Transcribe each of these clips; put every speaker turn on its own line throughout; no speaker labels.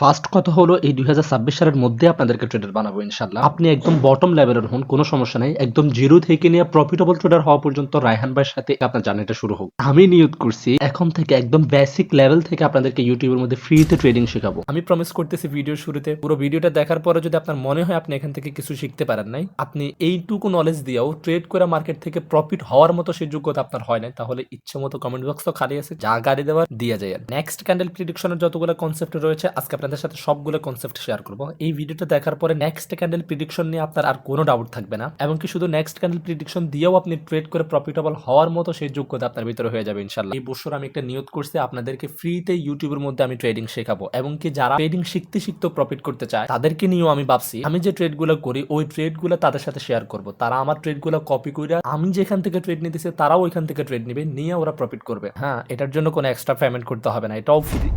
First কথা হলো এই 2026 সালের মধ্যে আপনাদেরকে ট্রেডার বানাবো ইনশাল্লাহ। আপনি একদম বটম লেভেলের হন, কোনো সমস্যা নাই। একদম জিরো থেকে নিয়ে প্রফিটেবল ট্রেডার হওয়া পর্যন্ত রায়হান ভাইয়ের সাথে আপনার জার্নিটা শুরু হোক। আমি নিয়োগ করছি এখন থেকে একদম বেসিক লেভেল থেকে আপনাদেরকে ইউটিউবের মধ্যে ফ্রিতে ট্রেডিং শেখাবো।
আমি প্রমিস করতেছি ভিডিওর শুরুতে পুরো ভিডিওটা দেখার পরে যদি আপনার মনে হয় আপনি এখান থেকে কিছু শিখতে পারেন নাই, আপনি এইটুকু নলেজ দিয়েও ট্রেড করে মার্কেট থেকে প্রফিট হওয়ার মতো সেই যোগ্যতা আপনার হয় নাই, তাহলে ইচ্ছে মতো কমেন্ট বক্স তো খালি আছে, যা গাড়ি দেওয়ার দিয়ে যায়। নেক্সট ক্যান্ডেল প্রিডিকশনের যতগুলো কনসেপ্ট রয়েছে আজকে আপনাদের সাথে সবগুলো কনসেপ্ট শেয়ার করবো। এই ভিডিওটা দেখার পরে নেক্সট ক্যান্ডেল প্রিডিকশন নিয়ে আপনার আর কোনো ডাউট থাকবে না, এমনকি শুধু নেক্সট ক্যান্ডেল প্রিডিকশন দিয়েও আপনি ট্রেড করে প্রফিটেবল হওয়ার মতো সেই যোগ্যতা আপনার ভিতরে হয়ে যাবে ইনশাল্লাহ। এই বছর আমি একটা নিয়ত করছি আপনাদেরকে ফ্রিতে ইউটিউবের মধ্যে আমি ট্রেডিং শেখাবো, এবং কি যারা ট্রেডিং শিখতে শিখতে প্রফিট করতে চায় তাদেরকে নিয়েও আমি ভাবছি আমি যে ট্রেড গুলো করি ওই ট্রেড গুলো তাদের সাথে শেয়ার করব, তারা আমার ট্রেড গুলো কপি করে আমি যেখান থেকে ট্রেড নিতেছি তারাও ওইখান থেকে ট্রেড নিবে, নিয়ে ওরা প্রফিট করবে। হ্যাঁ, এটার জন্য কোনো এক্সট্রা পেমেন্ট করতে হবে না, এটাও ফ্রি।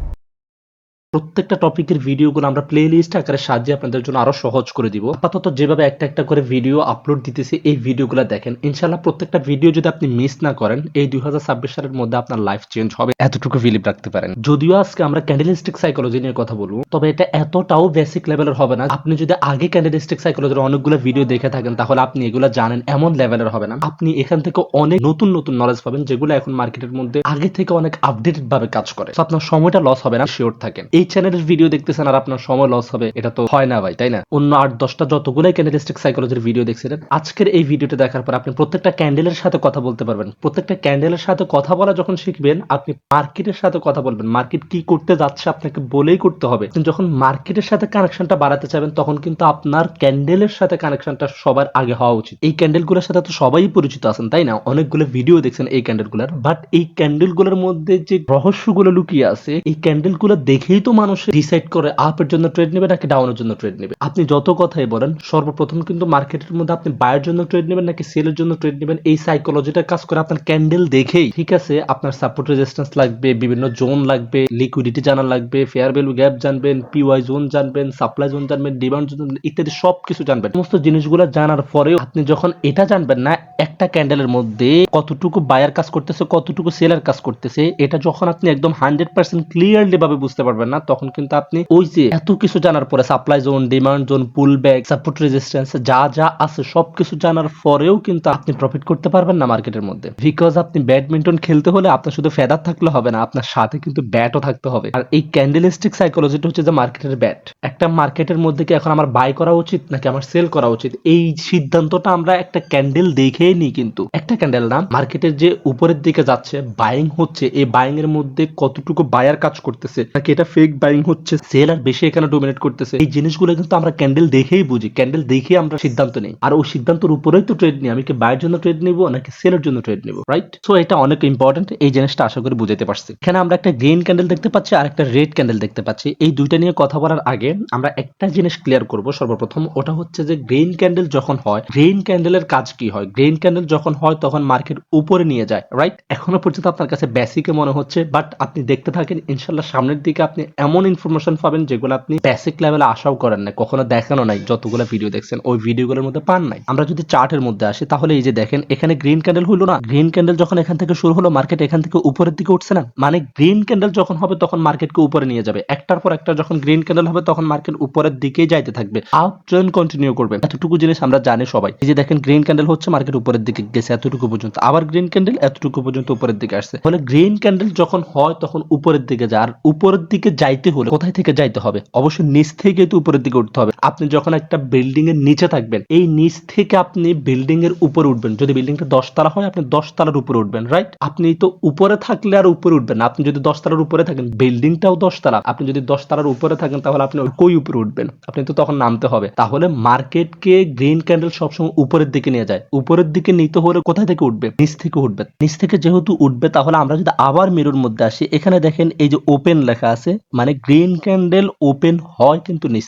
প্রত্যেকটা টপিকের ভিডিওগুলো আমরা প্লে লিস্ট আকারে সাজিয়ে আপনাদের জন্য আরো সহজ করে দিব। আপাতত যেভাবে একটা একটা করে ভিডিও আপলোড দিতেছি এই ভিডিওগুলো দেখেন, ইনশাল্লাহ প্রত্যেকটা ভিডিও যদি আপনি মিস না করেন এই 2026 সালের মধ্যে আপনার লাইফ চেঞ্জ হবে, এতটুকু বিলিভ রাখতে পারেন। যদিও আজকে আমরা ক্যান্ডেলিস্টিক সাইকোলজি নিয়ে কথা বলবো, তবে এটা এতটাও বেসিক লেভেলের হবে না। আপনি যদি আগে ক্যান্ডেলিস্টিক সাইকোলজির অনেকগুলো ভিডিও দেখে থাকেন তাহলে আপনি এগুলো জানেন, এমন লেভেলের হবে না। আপনি এখান থেকে অনেক নতুন নতুন নলেজ পাবেন যেগুলো এখন মার্কেটের মধ্যে আগে থেকে অনেক আপডেটেড ভাবে কাজ করে। আপনার সময়টা লস হবে না, শিওর থাকেন। এই চ্যানেলের ভিডিও দেখতেছেন আর আপনার সময় লস হবে, এটা তো হয় না ভাই, তাই না? অন্য 8-10টা যতগুলাই ক্যান্ডেলিস্টিক সাইকোলজির ভিডিও দেখছিলেন, আজকের এই ভিডিওটা দেখার পর আপনি প্রত্যেকটা ক্যান্ডেলের সাথে কথা বলতে পারবেন। প্রত্যেকটা ক্যান্ডেলের সাথে কথা বলা যখন শিখবেন আপনি মার্কেটের সাথে কথা বলবেন। মার্কেট কি করতে যাচ্ছে আপনাকে বলেই করতে হবে। আপনি যখন মার্কেটের সাথে কানেকশনটা বাড়াতে চাবেন তখন কিন্তু আপনার ক্যান্ডেলের সাথে কানেকশনটা সবার আগে হওয়া উচিত। এই ক্যান্ডেলগুলোর সাথে তো সবাই পরিচিত আছেন, তাই না? অনেকগুলো ভিডিও দেখছেন এই ক্যান্ডেলগুলোর, বাট এই ক্যান্ডেলগুলোর মধ্যে যে রহস্যগুলো লুকিয়ে আছে এই ক্যান্ডেলগুলো দেখেই তো মানুষ ডিসাইড করে আপের জন্য ট্রেড নেবে নাকি ডাউনের জন্য ট্রেড নেবে। আপনি যত কথাই বলেন সর্বপ্রথম কিন্তু মার্কেটের মধ্যে আপনি বায়ের জন্য ট্রেড নেবেন নাকি সেলের জন্য ট্রেড নেবেন এই সাইকোলজিটা কাজ করে আপনার ক্যান্ডেল দেখেই। ঠিক আছে, আপনার সাপোর্ট রেজিস্ট্যান্স লাগবে, বিভিন্ন জোন লাগবে, লিকুইডিটি জানা লাগবে, ফেয়ার ভ্যালু গ্যাপ জানবেন, পিওয়াই জোন জানবেন, সাপ্লাই জোন জানবেন, ডিমান্ড জোন ইত্যাদি সবকিছু জানবেন। সমস্ত জিনিসগুলো জানার পরেও আপনি যখন এটা জানবেন না একটা ক্যান্ডেলের মধ্যে কতটুকু বায়ার কাজ করতেছে কতটুকু সেলার কাজ করতেছে, এটা যখন আপনি একদম 100% ক্লিয়ারলি ভাবে বুঝতে পারবেন না তখন কিন্তু আপনি ওই যে এত কিছু জানার পরে সাপ্লাই জোন, ডিমান্ড জোন, পুল ব্যাক, সাপোর্ট রেজিস্ট্যান্স যা যা আছে সবকিছু জানার পরেও কিন্তু আপনি প্রফিট করতে পারবেন না মার্কেটের মধ্যে। বিকজ আপনি ব্যাডমিন্টন খেলতে হলে আপনার শুধু ফেদার থাকলে হবে না, আপনার সাথে কিন্তু ব্যাটও থাকতে হবে। আর এই ক্যান্ডেলিস্টিক সাইকোলজিটা হচ্ছে যে মার্কেটের ব্যাট। একটা মার্কেটের মধ্যে কি এখন আমার বাই করা উচিত নাকি আমার সেল করা উচিত এই সিদ্ধান্তটা আমরা একটা ক্যান্ডেল দেখেই নিই। কিন্তু একটা ক্যান্ডেল না, মার্কেটের যে উপরের দিকে যাচ্ছে বাইং হচ্ছে, এই বাইং এর মধ্যে কতটুকু বায়ার কাজ করতেছে নাকি এটা ফেক বাইং হচ্ছে, সেল আর বেশি এখানে ডোমিনেট করতেছে, এই জিনিসগুলো কিন্তু আমরা ক্যান্ডেল দেখেই বুঝি। ক্যান্ডেল দেখে আমরা সিদ্ধান্ত নেই, আর ওই সিদ্ধান্তের উপরেই তো ট্রেড নিই। আমি কি বাইয়ের জন্য ট্রেড নিব নাকি সেলের জন্য ট্রেড নিব, রাইট? সো এটা অনেক ইম্পর্টেন্ট, এই জিনিসটা আশা করি বুঝাতে পারছি। এখানে আমরা একটা গ্রিন ক্যান্ডেল দেখতে পাচ্ছি আর একটা রেড ক্যান্ডেল দেখতে পাচ্ছি। এই দুইটা নিয়ে কথা বলার আগে আমরা একটা জিনিস ক্লিয়ার করব সর্বপ্রথম, ওটা হচ্ছে যে গ্রিন ক্যান্ডেল যখন হয়, গ্রিন ক্যান্ডেলের কাজ কি হয়? গ্রিন ক্যান্ডেল যখন হয় তখন মার্কেট উপরে নিয়ে যায়, রাইট? এখনো পর্যন্ত আপনার কাছে বেসিকে মনে হচ্ছে, বাট আপনি দেখতে থাকেন ইনশাল্লাহ সামনের দিকে আপনি এমন ইনফরমেশন পাবেন যেগুলো আপনি বেসিক লেভেলে আশাও করেন না, কখনো দেখানো নাই। যতগুলো ভিডিও দেখছেন ওই ভিডিওগুলোর মধ্যে পান নাই। আমরা যদি চার্টের মধ্যে আসি তাহলে এই যে দেখেন এখানে গ্রিন ক্যান্ডেল হলো না, গ্রিন ক্যান্ডেল যখন এখান থেকে শুরু হলো মার্কেট এখান থেকে উপরের দিকে উঠছে না, মানে গ্রিন ক্যান্ডেল যখন হবে তখন মার্কেটকে উপরে নিয়ে যাবে। একটার পর একটা যখন গ্রিন ক্যান্ডেল হবে তখন মার্কেট উপরের দিকেই যাইতে থাকবে, আপ ট্রেন্ড কন্টিনিউ করবে। এতটুকু জিনিস আমরা জানি সবাই। এই যে দেখেন গ্রিন ক্যান্ডেল হচ্ছে, মার্কেট উপরের দিকে গেছে এতটুকু পর্যন্ত, আবার গ্রিন ক্যান্ডেল এতটুকু পর্যন্ত উপরের দিকে আসছে। তাহলে গ্রিন ক্যান্ডেল যখন হয় তখন উপরের দিকে যায়, আর উপরের দিকে যাইতে হলে কোথায় থেকে যাইতে হবে? অবশ্যই নিচ থেকে তো উপরের দিকে উঠতে হবে। আপনি যখন একটা বিল্ডিং এর নিচে থাকবেন এই নিচ থেকে আপনি বিল্ডিং এর উপরে উঠবেন। যদি বিল্ডিংটা 10 তলা হয় আপনি 10 তলার উপরে উঠবেন, রাইট? আপনি তো উপরে থাকলে আর উপরে উঠবেন না। আপনি যদি 10 তলার উপরে থাকেন বিল্ডিংটাও 10 তলা, আপনি যদি 10 তলার উপরে থাকেন তাহলে আপনি কই উপরে উঠবেন? আপনি তো তখন নামতে হবে। তাহলে মার্কেটকে গ্রিন ক্যান্ডেল সবসময় উপরের দিকে নিয়ে যায়। উপরের দিকে নিতে হলে কোথায় থেকে উঠবে? নিচ থেকে উঠবে। নিচ থেকে যেহেতু উঠবে তাহলে আমরা যদি আবার মিরর মধ্যে আসি, এখানে দেখেন এই যে ওপেন লেখা আছে, মানে গ্রিন ক্যান্ডেল ওপেন হয় কিন্তু নিচ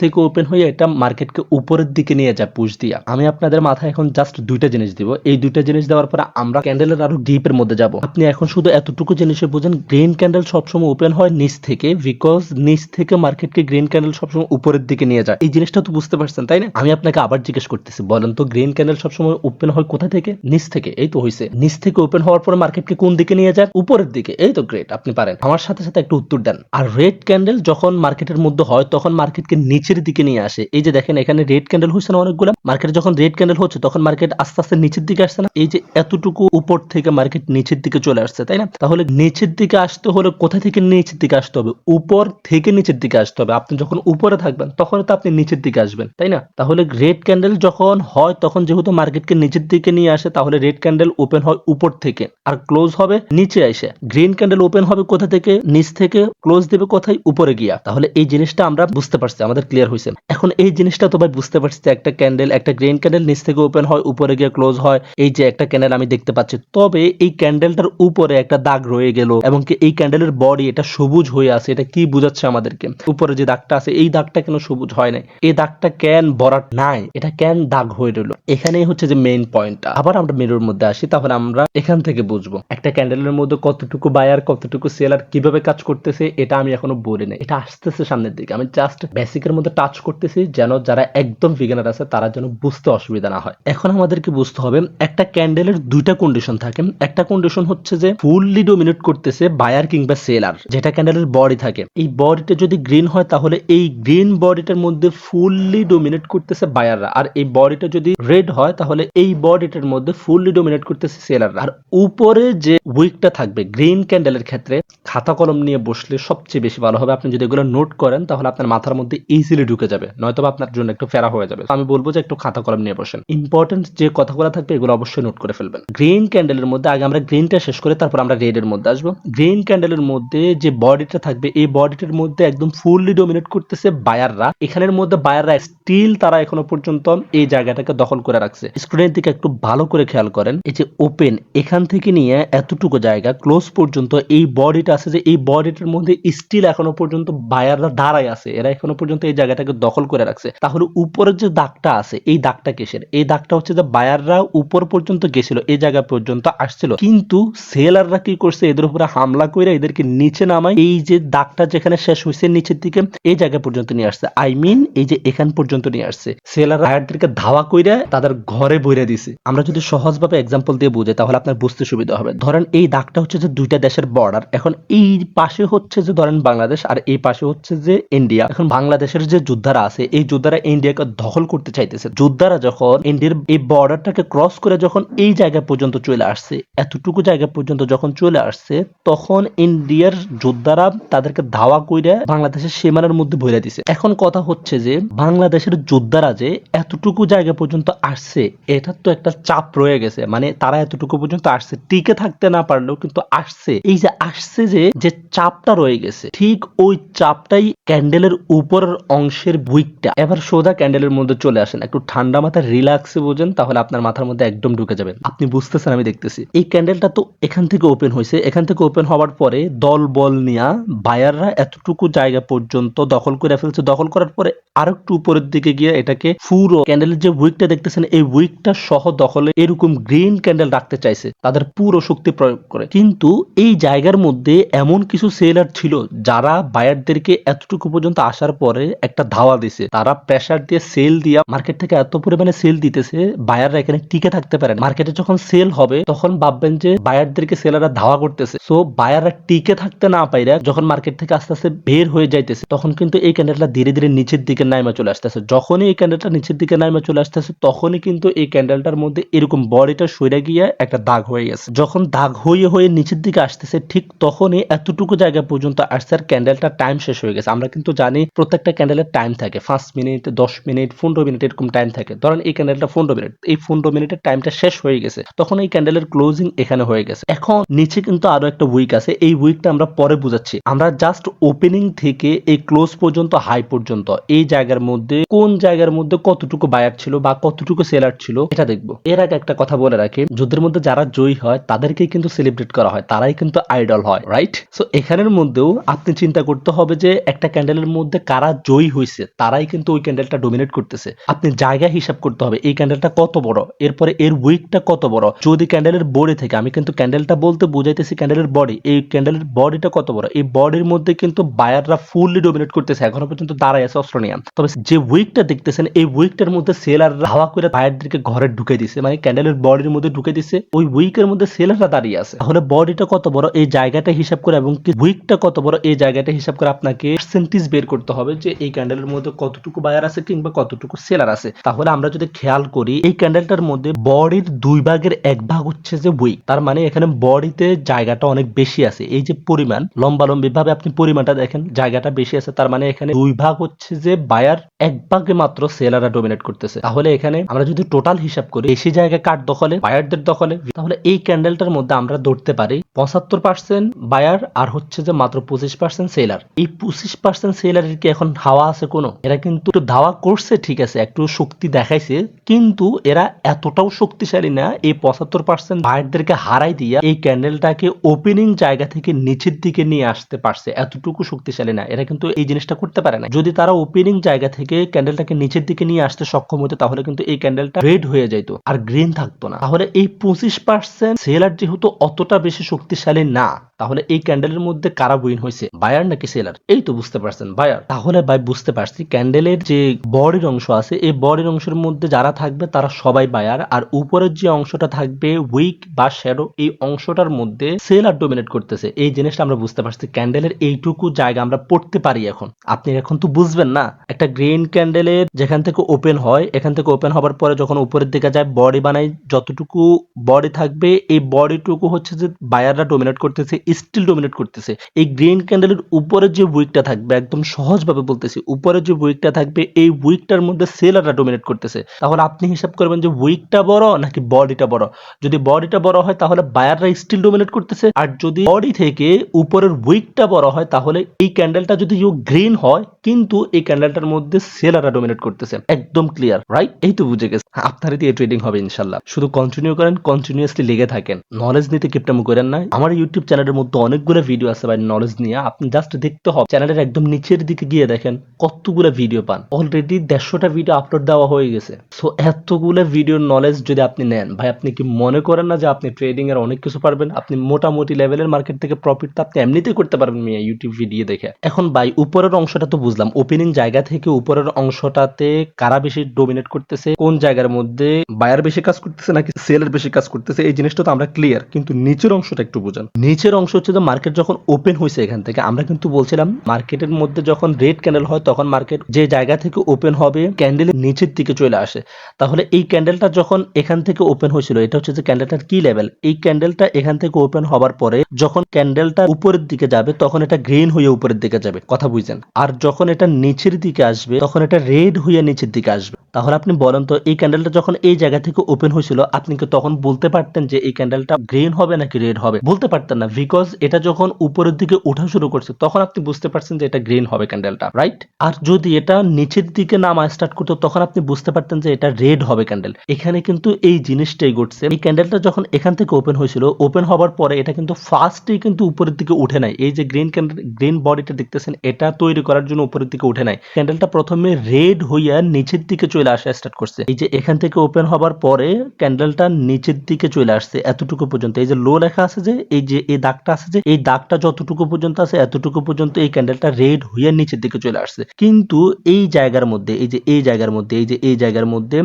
থেকে ওপেন হয়ে এটা মার্কেটকে উপরের দিকে নিয়ে যায় পুশ দিয়া। আমি আপনাদের মাথায় এখন জাস্ট দুইটা জিনিস দিব, এই দুইটা জিনিস দেওয়ার পরে আমরা ক্যান্ডেলের আরো ডিপের মধ্যে যাব। আপনি এখন শুধু এতটুকু জিনিসে বুঝেন গ্রিন ক্যান্ডেল সবসময় ওপেন হয় নিচ থেকে, বিকজ নিচ থেকে মার্কেটকে গ্রিন ক্যান্ডেল সবসময় উপরের দিকে নিয়ে যায়। এই জিনিসটা তো বুঝতে পারছেন তাই না? আমি আপনাকে আবার জিজ্ঞেস করতেছি, বলেন তো গ্রিন ক্যান্ডেল সবসময় ওপেন হয় কোথা থেকে? নিচ থেকে। এই তো হইছে, নিচ থেকে ওপেন হওয়ার পরে মার্কেটকে কোন দিকে নিয়ে যায়? উপরের দিকে। এই তো গ্রেট, আপনি পারেন। আমার সাথে সাথে একটু উত্তর দেন। আর রেড ক্যান্ডেল যখন মার্কেটের মধ্যে হয় তখন মার্কেটকে নিচের দিকে নিয়ে আসে। এই যে দেখেন এখানে রেড ক্যান্ডেল হচ্ছে না অনেকগুলো, মার্কেটে যখন রেড ক্যান্ডেল হচ্ছে তখন মার্কেট আস্তে আস্তে নিচের দিকে আসছে না, এই যে এতটুকু উপর থেকে মার্কেট নিচের দিকে চলে আসছে, তাই না? তাহলে নিচের দিকে আসতে হলে কোথা থেকে নিচের দিকে আসতে হবে? উপর থেকে নিচের দিকে আসতে হবে। আপনি যখন উপরে থাকবেন তখন তো আপনি নিচের দিকে আসবেন, তাই না? তাহলে রেড ক্যান্ডেল যখন হয় তখন যেহেতু মার্কেটকে নিচের দিকে নিয়ে আসে, তাহলে রেড ক্যান্ডেল ওপেন হয় উপর থেকে আর ক্লোজ হবে নিচে এসে। গ্রিন ক্যান্ডেল ওপেন হবে কোথা থেকে? নিচ থেকে। ক্লোজ দেবে কোথায়? উপরে গিয়া। তাহলে এই জিনিসটা আমরা বুঝতে পারছি, আমাদের ক্লিয়ার হয়েছে। এখন এই জিনিসটা তো ভাই বুঝতে পারছি, একটা ক্যান্ডেল, একটা গ্রিন ক্যান্ডেল নিচ থেকে ওপেন হয় উপরে গিয়ে ক্লোজ হয়, এই যে একটা ক্যান্ডেল আমি দেখতে পাচ্ছি। তবে এই ক্যান্ডেলটার উপরে একটা দাগ রয়ে গেল এবং কি এই ক্যান্ডেলের বডি এটা সবুজ হয়ে আছে, এটা কি বোঝাচ্ছে আমাদেরকে? উপরে যে দাগটা আছে এই দাগটা কেন সবুজ হয় নাই? এই দাগটা কেন ভরাট নাই? এটা কেন দাগ হয়ে রইল? এখানেই হচ্ছে যে মেইন পয়েন্টটা। আবার আমরা মিরর মধ্যে আসি, তাহলে আমরা এখান থেকে বুঝবো একটা ক্যান্ডেলের মধ্যে কতটুকু বায়ার কতটুকু সেলার কিভাবে কাজ করতেছে। এটা আমি এখনো বলি নাই, এটা আসতেছে সামনের দিকে। আমি জাস্ট বেসিকের মধ্যে টাচ করতেছি যেন যারা একদম বিগিনার আছে তারা যেন বুঝতে অসুবিধা না হয়। এখন আমাদেরকে বুঝতে হবে একটা ক্যান্ডেলের দুইটা কন্ডিশন থাকে। একটা কন্ডিশন হচ্ছে যে ফুললি ডোমিনেট করতেছে বায়ার কিংবা সেলার, যেটা ক্যান্ডেলের বডি থাকে। এই বডিটা যদি গ্রিন হয় তাহলে এই গ্রিন বডিটার মধ্যে ফুললি ডোমিনেট করতেছে বায়াররা, আর এই বডিটা যদি রেড হয় তাহলে এই বডিটার মধ্যে ফুললি ডোমিনেট করতেছে সেলাররা। আর উপরে যে উইকটা থাকবে গ্রিন ক্যান্ডেলের ক্ষেত্রে, খাতা কলম নিয়ে বসলে সবচেয়ে বেশি ভালো হবে। আপনি যদি এগুলো নোট করেন তাহলে আপনার মাথার মধ্যে ইজিলি ঢুকে যাবে, নয়তো আপনার জন্য একটু ফেরা হয়ে যাবে। আমি বলবো যে একটু খাতা কলম নিয়ে বসেন, ইম্পর্টেন্ট যে কথাগুলো থাকবে এগুলো অবশ্যই নোট করে ফেলবেন। গ্রিন ক্যান্ডেলের মধ্যে আগে আমরা গ্রিনটা শেষ করে তারপর আমরা রেড এর মধ্যে আসবো। গ্রিন ক্যান্ডেলের মধ্যে যে বডিটা থাকবে এই বডিটার মধ্যে একদম ফুললি ডোমিনেট করতেছে বায়াররা। এখানের মধ্যে বায়াররা স্টিল তারা এখনো পর্যন্ত এই জায়গাটাকে দখল করে রাখছে। স্ক্রিনের দিকে একটু ভালো করে খেয়াল করেন, এই যে ওপেন এখান থেকে নিয়ে এতটুকু জায়গা ক্লোজ পর্যন্ত এই বডিটা আছে, যে এই বডিটার মধ্যে স্টিল এখনো পর্যন্ত বায়াররা দাঁড়ায় আছে, এরা এখনো পর্যন্ত এই জায়গাটাকে দখল করে রাখছে। তাহলে উপরের যে দাগটা আছে এই দাগটা কিসের? এই দাগটা হচ্ছে যে বায়াররা উপর পর্যন্ত গেছিল, এই জায়গা পর্যন্ত আসছিল, কিন্তু সেলাররা কি করছে? এদের উপরে হামলা করে এদেরকে নিচে নামায় এই যে দাগটা যেখানে শেষ হয়েছে নিচের দিকে এই জায়গা পর্যন্ত নিয়ে আসছে। আই মিন এই যে এখান পর্যন্ত নিয়ে আসছে। সেলাররা বায়ারদেরকে ধাওয়া করে তাদের ঘরে বইরা দিছে। আমরা যদি সহজভাবে এক্সাম্পল দিয়ে বুঝাই তাহলে আপনার বুঝতে সুবিধা হবে। ধরেন এই দাগটা হচ্ছে যে দুইটা দেশের বর্ডার। এখন এই পাশে হচ্ছে যে ধরেন বাংলাদেশ আর এই পাশে হচ্ছে যে ইন্ডিয়া। এখন বাংলাদেশের যে যোদ্ধারা আছে এই যোদ্ধারা ইন্ডিয়াকে দখল করতে চাইতেছে। যোদ্ধারা যখন ইন্ডিয়ার এই বর্ডারটাকে ক্রস করে যখন এই জায়গা পর্যন্ত চলে আসছে, এতটুকু জায়গা পর্যন্ত যখন চলে আসছে, তখন ইন্ডিয়ার যোদ্ধারা তাদেরকে ধাওয়া কইরা বাংলাদেশের সীমানার মধ্যে ভরে দিছে। এখন কথা হচ্ছে যে বাংলাদেশের যোদ্ধারা যে এতটুকু জায়গা পর্যন্ত আসছে, এটার তো একটা চাপ রয়ে গেছে। মানে তারা এতটুকু পর্যন্ত আসছে, টিকে থাকতে না পারলেও কিন্তু আসছে। এই যে আসছে যে চাপটা রয়ে গেছে, ঠিক ওই চাপটাই ক্যান্ডেলের উপরের অংশের বুইকটা। এবার সোজা ক্যান্ডেলের মধ্যে চলে আসেন, একটু ঠান্ডা মাথায় রিল্যাক্সে বোঝেন, তাহলে আপনার মাথার মধ্যে একদম ঢুকে যাবে। আপনি বুঝতেছেন, আমি দেখতেছি। এই ক্যান্ডেলটা তো এখান থেকে ওপেন হয়েছে, এখান থেকে ওপেন হওয়ার পরে দল বল নিয়া বায়াররা এতটুকু জায়গা পর্যন্ত দখল করে ফেলছে। দখল করার পরে আরেকটু উপরের দিকে গিয়ে এটাকে পুরো ক্যান্ডেলের যে উইকটা দেখতেছেন এই উইকটা সহ দখলে এরকম গ্রিন ক্যান্ডেল রাখতে চাইছে তাদের পুরো শক্তি প্রয়োগ করে। কিন্তু এই জায়গার মধ্যে এমন কিছু সেলার ছিল যারা বায়ারদেরকে এতটুকু পর্যন্ত আসার পরে একটা ধাওয়া দিছে। তারা প্রেসার দিয়ে সেল দিয়া মার্কেট থেকে এত পরিমাণে সেল দিতেছে বায়াররা এখানে টিকে থাকতে পারে না। মার্কেটে যখন সেল হবে তখন ভাববেন যে বায়ারদেরকে সেলাররা ধাওয়া করতেছে। সো বায়াররা টিকে থাকতে না পাইরা যখন মার্কেট থেকে আস্তে আস্তে বের হয়ে যাইতেছে তখন কিন্তু এই ক্যান্ডেলটা ধীরে ধীরে নিচের দিকে নাইমা চলে আসতেছে। যখনই এই ক্যান্ডেলটা নিচের দিকে নাইমা চলে আসতেছে তখনই কিন্তু এই ক্যান্ডেলটার মধ্যে এরকম বডিটা সইরা গিয়ে একটা দাগ হয়ে গেছে। যখন দাগ হয়ে হয়ে নিচের দিকে আসতেছে ঠিক তখনই এতটুকু জায়গা পর্যন্ত আসছে আর ক্যান্ডেলটা টাইম শেষ হয়ে গেছে। আমরা কিন্তু জানি প্রত্যেকটা ক্যান্ডেলের টাইম থাকে 5 মিনিট, 10 মিনিট, 15 মিনিট এরকম টাইম থাকে। ধরেন এই ক্যান্ডেলটা 15 মিনিট, এই 15 মিনিটের টাইমটা শেষ হয়ে গেছে, তখন এই ক্যান্ডেলের ক্লোজিং এখানে হয়ে গেছে। এখন নিচে কিন্তু আরো একটা উইক আছে, এই উইকটা আমরা পরে বুঝাচ্ছি। আমরা জাস্ট ওপেনিং থেকে এই ক্লোজ পর্যন্ত হাই পর্যন্ত এই জায়গার মধ্যে কোন জায়গার মধ্যে কতটুকু বায়ার ছিল বা কতটুকু সেলার ছিল এটা দেখবো। এর আগে একটা কথা বলে রাখি, যুদ্ধের মধ্যে যারা জয়ী হয় তাদেরকেই কিন্তু সেলিব্রেট করা হয়, তারাই কিন্তু আইডল হয়, রাইট? সো এখানের মধ্যেও আপনি চিন্তা করতে হবে যে একটা ক্যান্ডেলের মধ্যে কারা জয়ী হয়েছে তারাই কিন্তু ওই ক্যান্ডেলটা ডোমিনেট করতেছে। আপনি জায়গা হিসাব করতে হবে এই ক্যান্ডেলটা কত বড়, এরপরে এর উইকটা কত বড়। যদি ক্যান্ডেলের বডি থেকে, আমি কিন্তু ক্যান্ডেলটা বলতে বুঝাইতেছি ক্যান্ডেলের বডি, এই ক্যান্ডেলের বডিটা কত বড়, এই বডির মধ্যে কিন্তু বায়াররা ফুললি ডোমিনেট করতেছে, এখনো পর্যন্ত দাঁড়ায় আছে অস্ট্রেলিয়ান। তবে যে উইকটা দেখতেছেন এই উইকটার মধ্যে সেলাররা হাওয়া করে বায়ারদেরকে ঘরে ঢুকে দিছে, মানে ক্যান্ডেলের বডির মধ্যে ঢুকে দিছে। ওই উইকের মধ্যে সেলাররা দাঁড়িয়ে আছে। তাহলে বডিটা কত বড় এই জায়গাটা হিসাব করে এবং উইকটা কত বড় বড় এই জায়গাটা হিসাব করে আপনাকে পার্সেন্টেজ বের করতে হবে যে এই ক্যান্ডেলের মধ্যে কতটুকু বায়ার আছে কিংবা কতটুকু সেলার আছে। তাহলে আমরা যদি খেয়াল করি এই ক্যান্ডেলটার মধ্যে বডির 2 ভাগের 1 ভাগ হচ্ছে যে উইক, তার মানে এখানে বডিতে জায়গাটা অনেক বেশি আছে। এই যে পরিমাণ লম্বালম্বি ভাবে আপনি পরিমাণটা দেখেন, জায়গাটা বেশি আছে, তার মানে এখানে 2 ভাগ হচ্ছে যে বায়ার, 1 ভাগে মাত্র সেলাররা ডমিনেট করতেছে। তাহলে এখানে আমরা যদি টোটাল হিসাব করি বেশি জায়গা কার দখলে, বায়ারদের দখলে, তাহলে এই ক্যান্ডেলটার মধ্যে আমরা ধরতে পারি 75% বায়ার আর হচ্ছে যে মাত্র 25% সেলার। এই 25% সেলারের কি এখন হাওয়া আছে কোনো? এরা কিন্তু একটু ধাওয়া করছে, ঠিক আছে, একটু শক্তি দেখাইছে, কিন্তু এরা এতটাও শক্তিশালী না এই 75% বায়ারদেরকে হারাই দিয়া এই ক্যান্ডেলটাকে ওপেনিং জায়গা থেকে নিচের দিকে নিয়ে আসতে পারছে। এতটুকু শক্তিশালী না, এরা কিন্তু এই জিনিসটা করতে পারে না। যদি তারা ওপেনিং জায়গা থেকে ক্যান্ডেলটাকে নিচের দিকে নিয়ে আসতে সক্ষম হতো তাহলে কিন্তু এই ক্যান্ডেলটা রেড হয়ে যাইতো আর গ্রিন থাকতো না। তাহলে এই 25% সেলার যেহেতু অতটা বেশি শক্তিশালী না, তাহলে এই ক্যান্ডেলের মধ্যে কারা উইন হয়েছে, বায়ার নাকি সেলার? এই তো বুঝতে পারছেন, বায়ার। তাহলে ভাই বুঝতে পারছি ক্যান্ডেলের যে বডির অংশ আছে এই বডির অংশের মধ্যে যারা থাকবে তারা সবাই বায়ার, আর উপরের যে অংশটা থাকবে উইক বা শ্যাডো, এই অংশটার মধ্যে সেলার ডমিনেট করতেছে। এই জিনিসটা আমরা বুঝতে পারছি, ক্যান্ডেলের এইটুকু জায়গা আমরা পড়তে পারি। এখন আপনি এখন তো বুঝবেন না, একটা গ্রিন ক্যান্ডেলের যেখান থেকে ওপেন হয়, এখান থেকে ওপেন হবার পরে যখন উপরের দিকে যায় বডি বানায়, যতটুকু বডি থাকবে এই বডিটুকু হচ্ছে যে বায়াররা ডমিনেট করতেছে, স্টিল ডমিনেট করতেছে। এই গ্রিন ক্যান্ডেলের উপরে যে উইকটা থাকবে, একদম সহজভাবে বলতেছি, উপরে যে উইকটা থাকবে এই উইকটার মধ্যে সেলাররা ডমিনেট করতেছে। তাহলে আপনি হিসাব করবেন যে উইকটা বড় নাকি বডিটা বড়। যদি বডিটা বড় হয় তাহলে বায়াররা স্টিল ডমিনেট করতেছে, আর যদি বডি থেকে উপরের উইকটা বড় হয় তাহলে এই ক্যান্ডেলটা যদি গ্রিন হয় কিন্তু এই ক্যান্ডেলটার মধ্যে সেলাররা ডমিনেট করতেছে। একদম ক্লিয়ার, রাইট? এই তো বুঝে গেছে। আপনার দিয়ে ট্রেডিং হবে ইনশাল্লাহ। শুধু কন্টিনিউ করেন, কন্টিনিউয়াসলি লেগে থাকেন, নলেজ নিতে কিপটামো করেন না। আমার ইউটিউব চ্যানেলের মধ্যে অনেকগুলো ভিডিও আছে ভাই নলেজ নিয়ে, আপনি জাস্ট দেখতে হবে, চ্যানেলের একদম নিচের দিকে গিয়ে দেখেন কতগুলো ভিডিও পান। অলরেডি 150টা ভিডিও আপলোড দেওয়া হয়ে গেছে। সো এতগুলো ভিডিওর নলেজ যদি আপনি নেন ভাই, আপনি কি মনে করেন না যে আপনি ট্রেডিং এর অনেক কিছু পারবেন? আপনি মোটামুটি লেভেলের মার্কেট থেকে প্রফিট তো আপনি এমনিতেই করতে পারবেন মিয়া, ইউটিউব ভিডিও দেখে। এখন ভাই উপরের অংশটা তো বুঝলাম, ওপেনিং জায়গা থেকে উপরের অংশটাতে কারা বেশি ডমিনেট করতেছে, কোন জায়গার মধ্যে বায়ার বেশি কাজ করতেছে নাকি সেলার বেশি কাজ করতেছে, এই জিনিসটা তো আমরা ক্লিয়ার। কিন্তু নিচের অংশটা একটু বুঝান। নিচের অংশ হচ্ছে যে মার্কেট যখন ওপেন হয়েছে এখান থেকে, আমরা কিন্তু বলছিলাম মার্কেটের মধ্যে যখন রেড ক্যান্ডেল হয় তখন মার্কেট যে জায়গা থেকে ওপেন হবে ক্যান্ডেলের নিচের দিকে চলে আসে। তাহলে এই ক্যান্ডেলটা যখন এখান থেকে ওপেন হয়েছিল, এটা হচ্ছে যে ক্যান্ডেলটার কি লেভেল, এই ক্যান্ডেলটা এখান থেকে ওপেন হবার পরে যখন ক্যান্ডেলটা উপরের দিকে যাবে তখন এটা গ্রিন হয়ে উপরের দিকে যাবে, কথা বুঝছেন? আর যখন এটা নিচের দিকে আসবে তখন এটা রেড হয়ে নিচের দিকে আসবে। তাহলে আপনি বলেন তো এই ক্যান্ডেলটা যখন এই জায়গা থেকে ওপেন হয়েছিল আপনি কি তখন বলতে পারতেন যে এই ক্যান্ডেলটা গ্রিন হবে নাকি রেড হবে? বলতে পারতেন না, বিকজ এটা যখন উপরের দিকে ওঠা শুরু করছে তখন আপনি বুঝতে পারছেন যে এটা গ্রিন হবে ক্যান্ডেলটা, রাইট? আর যদি এটা নিচের দিকে নামা স্টার্ট করতো তখন আপনি বুঝতে পারতেন যে এটা রেড হবে ক্যান্ডেল। এখানে কিন্তু এই জিনিসটাই ঘটছে। এই ক্যান্ডেলটা যখন এখান থেকে ওপেন হয়েছিল, ওপেন হবার পরে এটা কিন্তু ফার্স্টেই কিন্তু উপরের দিকে উঠে নাই। এই যে গ্রিন ক্যান্ডেল, গ্রিন বডিটা দেখতেছেন, এটা তৈরি করার জন্য উপরের দিকে উঠে নাই। ক্যান্ডেলটা প্রথমে রেড হইয়া নিচের দিকে চলে আসা স্টার্ট করছে। এই যে এখান থেকে ওপেন হবার পরে ক্যান্ডেলটা নিচের দিকে চলে আসছে এতটুকু পর্যন্ত। এই যে লো লেখা আছে যে এই যে এই দাগটা আছে যে এই দাগটা যতটুকু পর্যন্ত আছে এতটুকু পর্যন্ত এই ক্যান্ডেলটা রেড হইয়া নিচের দিকে চলে আসছে। কিন্তু এই জায়গার মধ্যে, এই যে এই জায়গার মধ্যে, এই যে এই জায়গার মধ্যে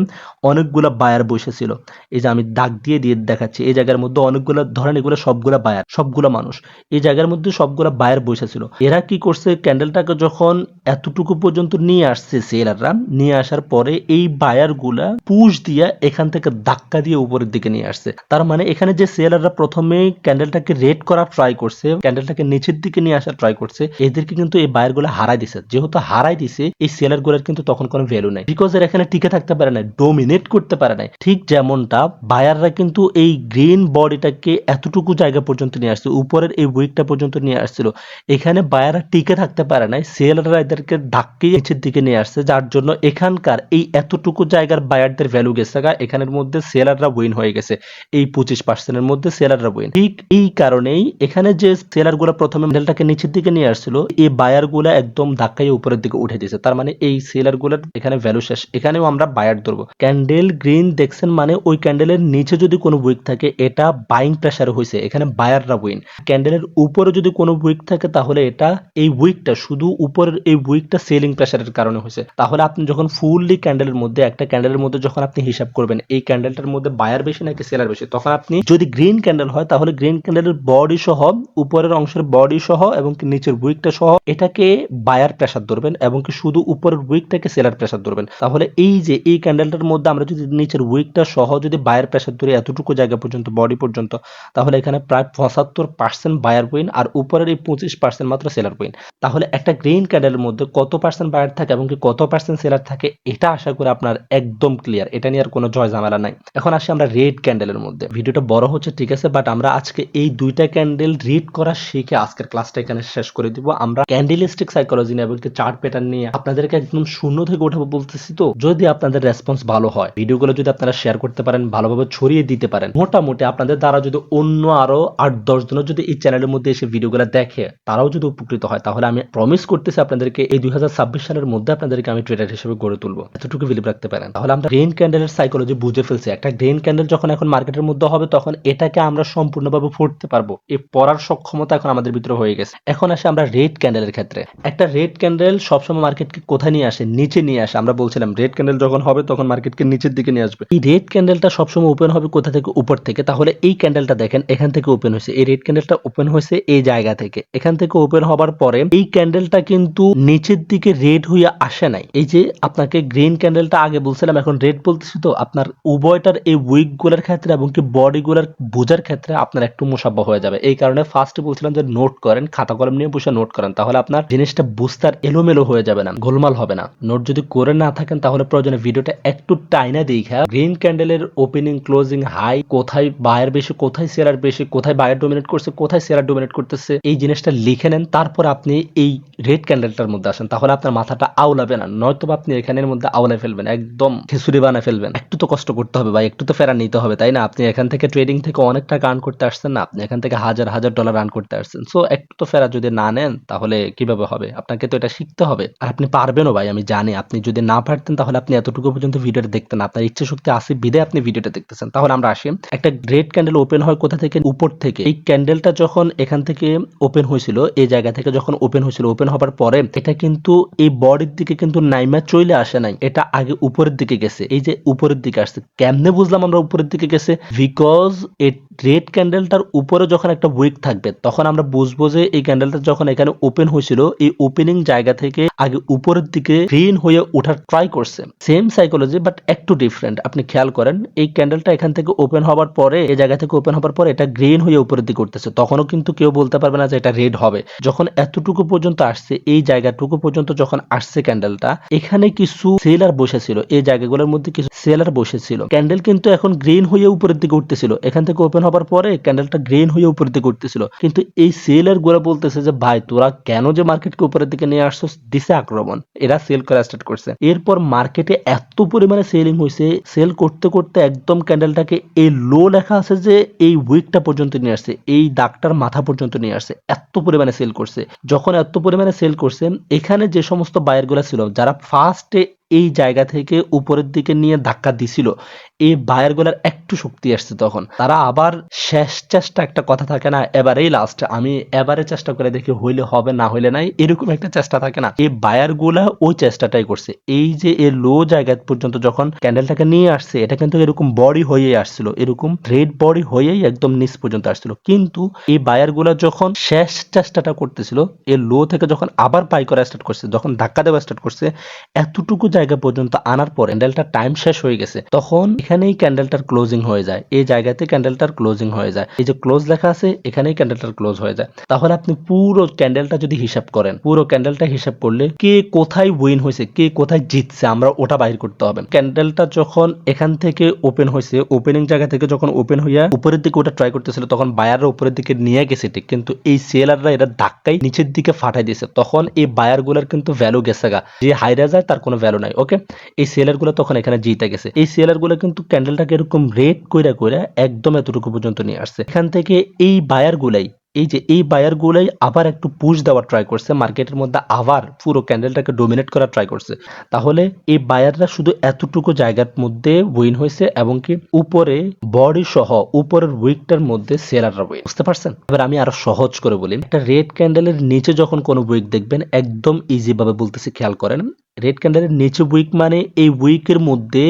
অনেকগুলা বায়ার বসেছিল। এই যে আমি দাগ দিয়ে দিয়ে দেখাচ্ছি, এই জায়গার মধ্যে অনেকগুলা, ধরেন এগুলো সবগুলা বায়ার, সবগুলা মানুষ, এই জায়গার মধ্যে সবগুলা বায়ার বসেছিল। এরা কি করছে, ক্যান্ডেলটাকে যখন এতটুকু পর্যন্ত নিয়ে আসছে সেলাররা, নিয়ে আসার পরে এই বায়ার গুলা পুশ দিয়া এখান থেকে ধাক্কা দিয়ে উপরের দিকে নিয়ে আসছে। তার মানে এখানে যে সেলাররা প্রথমে ক্যান্ডেলটাকে রেড করা ট্রাই করছে, ক্যান্ডেলটাকে নিচের দিকে নিয়ে আসা ট্রাই করছে, এদেরকে কিন্তু এই বায়ার গুলা হারাই দিছে। যেহেতু হারাই দিছে এই সেলার গুলার কিন্তু তখন কোনো ভ্যালু নাই, বিকজ এর এখানে টিকে থাকতে পারে না, ডোমিনেট করতে পারে নাই। ঠিক যেমনটা বায়াররা কিন্তু এই গ্রিন বডিটাকে এতটুকু জায়গা পর্যন্ত নিয়ে আসছে, উপরের এই উইকটা পর্যন্ত নিয়ে আসছিল, এখানে বায়াররা টিকে থাকতে পারে নাই, সেলাররা এদেরকে ধাক্কিয়ে নিচের দিকে নিয়ে আসছে, যার জন্য এখানকার এই এতটুকু জায়গার বায়ারদের ভ্যালু গেছে গা, এখানের মধ্যে সেলাররা উইন হয়ে গেছে। এই 25% এর মধ্যে সেলাররা উইন। ঠিক এই কারণেই এখানে যে সেলার গুলা প্রথমে ক্যান্ডেলটাকে নিচের দিকে নিয়ে আসছিল, এই বায়ার গুলা একদম ধাক্কায় উপরের দিকে উঠে দিয়েছে। তার মানে এই সেলার গুলার এখানে ভ্যালু শেষ, এখানেও আমরা বায়ার ধরবো। ক্যান্ডেল গ্রিন দেখছেন মানে ওই ক্যান্ডেলের নিচে যদি কোনো উইক থাকে এটা বাইং প্রেসার হয়েছে, এখানে বায়াররা উইন। ক্যান্ডেলের উপরে যদি কোনো উইক থাকে তাহলে এটা এই উইকটা শুধু উপরের এই উইকটা সেলিং প্রেসারের কারণে হয়েছে। তাহলে আপনি যখন ফুললি ক্যান্ডেলের মধ্যে একটা ক্যান্ডেলের মধ্যে যখন আপনি হিসাব করবেন এই ক্যান্ডেলটার মধ্যে বায়ার বেশি নাকি সেলার বেশি, তখন আপনি যদি গ্রিন ক্যান্ডেল হয় তাহলে গ্রিন ক্যান্ডেলের বডি সহ, উপরের অংশের বডি সহ এবং কি নিচের উইকটা সহ এটাকে বায়ার প্রেসার ধরবেন এবং কি শুধু উপরের উইকটাকে সেলার প্রেসার ধরবেন। তাহলে এই যে এই ক্যান্ডেলটার মধ্যে আমরা যদি নিচের উইকটা সহ যদি বায়ার প্রেসার ধরি এতটুকু জায়গা পর্যন্ত বডি পর্যন্ত, তাহলে এখানে প্রায় 75% বায়ার উইন আর উপরের এই 25% মাত্র সেলার উইন। তাহলে একটা গ্রিন ক্যান্ডেলের মধ্যে কত পার্সেন্ট বায়ার থাকে এবং কি কত পার্সেন্ট সেলার থাকে এটা আশা করি আপনার একদম ক্লিয়ার, এটা নিয়ে আর কোনো জয় ঝামেলা নাই। এখন আসি আমরা রেড ক্যান্ডেলের মধ্যে। ভিডিওটা বড় হচ্ছে ঠিক আছে, বাট আমরা আজকে এই দুইটা ক্যান্ডেল রিড করা শিখে আজকের ক্লাসটা এখানে শেষ করে দিব। আমরা ক্যান্ডেলিস্টিক সাইকোলজি নিয়ে এবং চার্ট প্যাটার্ন নিয়ে আপনাদেরকে একদম শূন্য থেকে উঠাবো বলতেছি। তো যদি আপনাদের রেসপন্স ভালো হয়, ভিডিওগুলো যদি আপনারা শেয়ার করতে পারেন, ভালোভাবে ছড়িয়ে দিতে পারেন, মোটামুটি আপনাদের দ্বারা যদি অন্য আরো 8-10 জনের যদি এই চ্যানেলের মধ্যে এসে ভিডিওগুলো দেখে তারাও যদি উপকৃত হয়, তাহলে আমি প্রমিস করতেছি আপনাদেরকে এই 2026 সালের মধ্যে আপনাদেরকে আমি ট্রেডার হিসেবে গড়ে তুলবো, এতটুকু বিলিভ রাখতে পারেন। তাহলে আমরা গ্রিন ক্যান্ডেলের সাইকোলজি বুঝে ফেলছি। একটা গ্রিন ক্যান্ডেল যখন এখন মার্কেটের মধ্যে হবে তখন এটাকে আমরা সম্পূর্ণভাবে পড়তে পারবো, এই পড়ার সক্ষমতা এখন আমাদের ভিতরে হয়ে গেছে। এখন আসে আমরা রেড ক্যান্ডেলের ক্ষেত্রে। একটা রেড ক্যান্ডেল সবসময় মার্কেটকে কোথায় নিয়ে আসে? নিচে নিয়ে আসে। আমরা বলছিলাম রেড ক্যান্ডেল যখন হবে তখন মার্কেটকে নিচের দিকে নিয়ে আসবে। এই রেড ক্যান্ডেলটা সবসময় ওপেন হবে কোথা থেকে? উপর থেকে। তাহলে এই ক্যান্ডেলটা দেখেন এখান থেকে ওপেন হয়েছে, এই রেড ক্যান্ডেলটা ওপেন হয়েছে এই জায়গা থেকে, এখান থেকে ওপেন হবার পরে এই ক্যান্ডেলটা কিন্তু নিচের দিকে রেড হয়ে আসে নাই। এই যে আপনাকে গ্রিন ক্যান্ডেলটা আগে বলছিলাম এখন রেড বলতেছি, তো আপনার উভয়টার এই উইক গুলার ক্ষেত্রে এবং কি বডি গুলার বোঝার ক্ষেত্রে আপনার একটু মুসাব্বা হয়ে যাবে। এই কারণে ফার্স্টে বলছিলাম যে নোট করেন, খাতা কলম নিয়ে বসে নোট করেন, তাহলে আপনার জিনিসটা বুঝতে আর এলোমেলো হয়ে যাবে না, গোলমাল হবে না। নোট যদি করে না থাকেন তাহলে প্রয়োজনে ভিডিওটা একটু টাইনা দেখা গ্রিন ক্যান্ডেলের ওপেনিং ক্লোজিং হাই, কোথায় বায়ার বেশি, কোথায় সেলার বেশি, কোথায় বায়ার ডোমিনেট করছে, কোথায় সেলার ডোমিনেট করতেছে, এই জিনিসটা লিখে নেন। তারপর আপনি এই রেড ক্যান্ডেলটার মধ্যে আসেন, তাহলে আপনার মাথাটা আউলাবে না। নয়তো আপনি এখানের মধ্যে আউলাই ফেলবেন, একদম খিচুড়ি বানায় ফেলবেন। একটু তো কষ্ট করতে হবে ভাই, একটু তো ফেরা নিতে হবে, তাই না? আপনি এখান থেকে ট্রেডিং থেকে অনেক টাকা আর্ন করতে আসছেন না, আপনি এখান থেকে হাজার হাজার ডলার আর্ন করতে আসছেন। সো একটু তো ফেরা যদি না নেন তাহলে কিভাবে হবে? আপনাকে তো এটা শিখতে হবে, আর আপনি পারবেনও ভাই, আমি জানি। আপনি যদি না পারতেন তাহলে আপনি এতটুকু পর্যন্ত ভিডিওটা দেখতেন। আপনার ইচ্ছে শক্তি আছে বিদে আপনি ভিডিওটা দেখতেছেন। তাহলে আমরা আসি, একটা রেড ক্যান্ডেল ওপেন হয় কোথা থেকে? উপর থেকে। এই ক্যান্ডেলটা যখন এখান থেকে ওপেন হয়েছিল, এই জায়গা থেকে যখন ওপেন হয়েছিল, ওপেন হবার পরে এটা কিন্তু এই বডির দিকে কিন্তু নাইমা চলে আসে নাই, এটা আগে উপরের দিকে গেছে। এই যে উপরের দিকে আসছে, কেমনে বুঝলাম আমরা উপরের দিকে গেছে? বিকজ এই রেড ক্যান্ডেলটার উপরে যখন একটা উইক থাকবে তখন আমরা বুঝবো যে এই ক্যান্ডেলটা যখন এখানে ওপেন হয়েছিল এই ওপেনিং জায়গা থেকে আগে উপরের দিকে গ্রিন হয়ে ওঠার ট্রাই করছে। সেম সাইকোলজি বাট একটু ডিফারেন্ট। আপনি খেয়াল করেন এই ক্যান্ডেলটা এখান থেকে ওপেন হবার পরে, এই জায়গা থেকে ওপেন হবার পরে এটা গ্রিন হয়ে উপরের দিকে উঠতেছে, তখনও কিন্তু কেউ বলতে পারবে না যে এটা রেড হবে। যখন এতটুকু পর্যন্ত আসছে, এই জায়গাটুকু পর্যন্ত যখন আসছে ক্যান্ডেলটা, এখানে কিছু সেলার বসেছিল, এই জায়গাগুলোর মধ্যে কিছু সেলার বসেছিল। ক্যান্ডেল কিন্তু এখন গ্রিন হয়ে উপরের দিকে উঠতেছিল, এখান থেকে ওপেন হবার পরে ক্যান্ডেলটা গ্রিন হয়ে উপরের দিকে উঠতেছিল, কিন্তু এই সেলার গুলো বলতেছে যে ভাই তোরা কেন যে মার্কেটকে উপরের দিকে নিয়ে আসছো, দিছে আক্রমণ, এরা সেল করা স্টার্ট করছে। এরপর মার্কেটে এত পরিমাণে সেলিং হয়েছে, সেল করতে করতে একদম ক্যান্ডেলটাকে এই লো লেখা আছে যে এই উইকটা পর্যন্ত নিয়ে আসছে, এই দাগটার মাথা পর্যন্ত নিয়ে আসছে, এত পরিমাণে সেল করছে। যখন এত পরিমাণে সেল করছে, এখানে যে সমস্ত বায়ার গুলা ছিল যারা ফার্স্টে এই জায়গা থেকে উপরের দিকে নিয়ে ধাক্কা দিছিল, এই বায়ার গুলার একটু শক্তি আসছে, তখন তারা আবার শেষ চেষ্টা, একটা কথা থাকে না এবারেই লাস্ট, আমি এবারে চেষ্টা করে দেখি হইলে হবে না হইলে নাই, এরকম একটা চেষ্টা থাকে না, এই বায়ার গুলা ওই চেষ্টাটাই করছে। এই যে এই লো জায়গা পর্যন্ত যখন ক্যান্ডেলটাকে নিয়ে আসছে, এটা কিন্তু এরকম বডি হয়েই আসছিল, এরকম রেড বডি হয়েই একদম নিচ পর্যন্ত আসছিল, কিন্তু এই বায়ার গুলা যখন শেষ চেষ্টাটা করতেছিল, এই লো থেকে যখন আবার বাই করা স্টার্ট করছে, যখন ধাক্কা দেওয়া স্টার্ট করছে, এতটুকু জায়গা পর্যন্ত আনার পর ক্যান্ডেলটার টাইম শেষ হয়ে গেছে, তখন এখানেই ক্যান্ডেলটার ক্লোজিং হয়ে যায়, এই জায়গাতে ক্যান্ডেলটার ক্লোজিং হয়ে যায়, এই যে ক্লোজ লেখা আছে এখানেই ক্যান্ডেলটার ক্লোজ হয়ে যায়। তাহলে আপনি পুরো ক্যান্ডেলটা যদি হিসাব করেন, পুরো ক্যান্ডেলটা হিসাব করলে কে কোথায় উইন হয়েছে, কে কোথায় জিতছে, আমরা ওটা বাইর করতে হবে। ক্যান্ডেলটা যখন এখান থেকে ওপেন হয়েছে, ওপেনিং জায়গা থেকে যখন ওপেন হইয়া উপরের দিকে ওটা ট্রাই করতেছিল, তখন বায়াররা উপরের দিকে নিয়ে গেছে ঠিক, কিন্তু এই সেলাররা এটা ধাক্কাই নিচের দিকে ফাটাই দিয়েছে, তখন এই বায়ার গুলার কিন্তু ভ্যালু গেছে গা, যে হাইরা যায় তার কোনো ভ্যালু নাই। ওকে, এই সেলার গুলো তখন এখানে জিতে গেছে। এই সেলার গুলো কিন্তু কিন্তু ক্যান্ডেলটাকে এরকম রেড কইরা কইরা একদম এতটুকু পর্যন্ত নিয়ে আসছে। এখান থেকে এই বায়ার গুলাই এই বায়ার গুলাই আবার একটু পুশ দেওয়ার ট্রাই করছে মার্কেটের মধ্যে, আবার পুরো ক্যান্ডেলটাকে ডোমিনেট করার ট্রাই করছে। তাহলে এই বায়াররা শুধু এতটুকু জায়গার মধ্যে উইন হয়েছে এবং কি উপরে বডি সহ উপরের উইকটার মধ্যে সেলাররা উইন। বুঝতে পারছেন? এবার আমি আরো সহজ করে বলি, একটা রেড ক্যান্ডেলের নিচে যখন কোনো উইক দেখবেন, একদম ইজি ভাবে বলতেছি, খেয়াল করেন। রেড ক্যান্ডেলের নিচে উইক মানে এই উইকের মধ্যে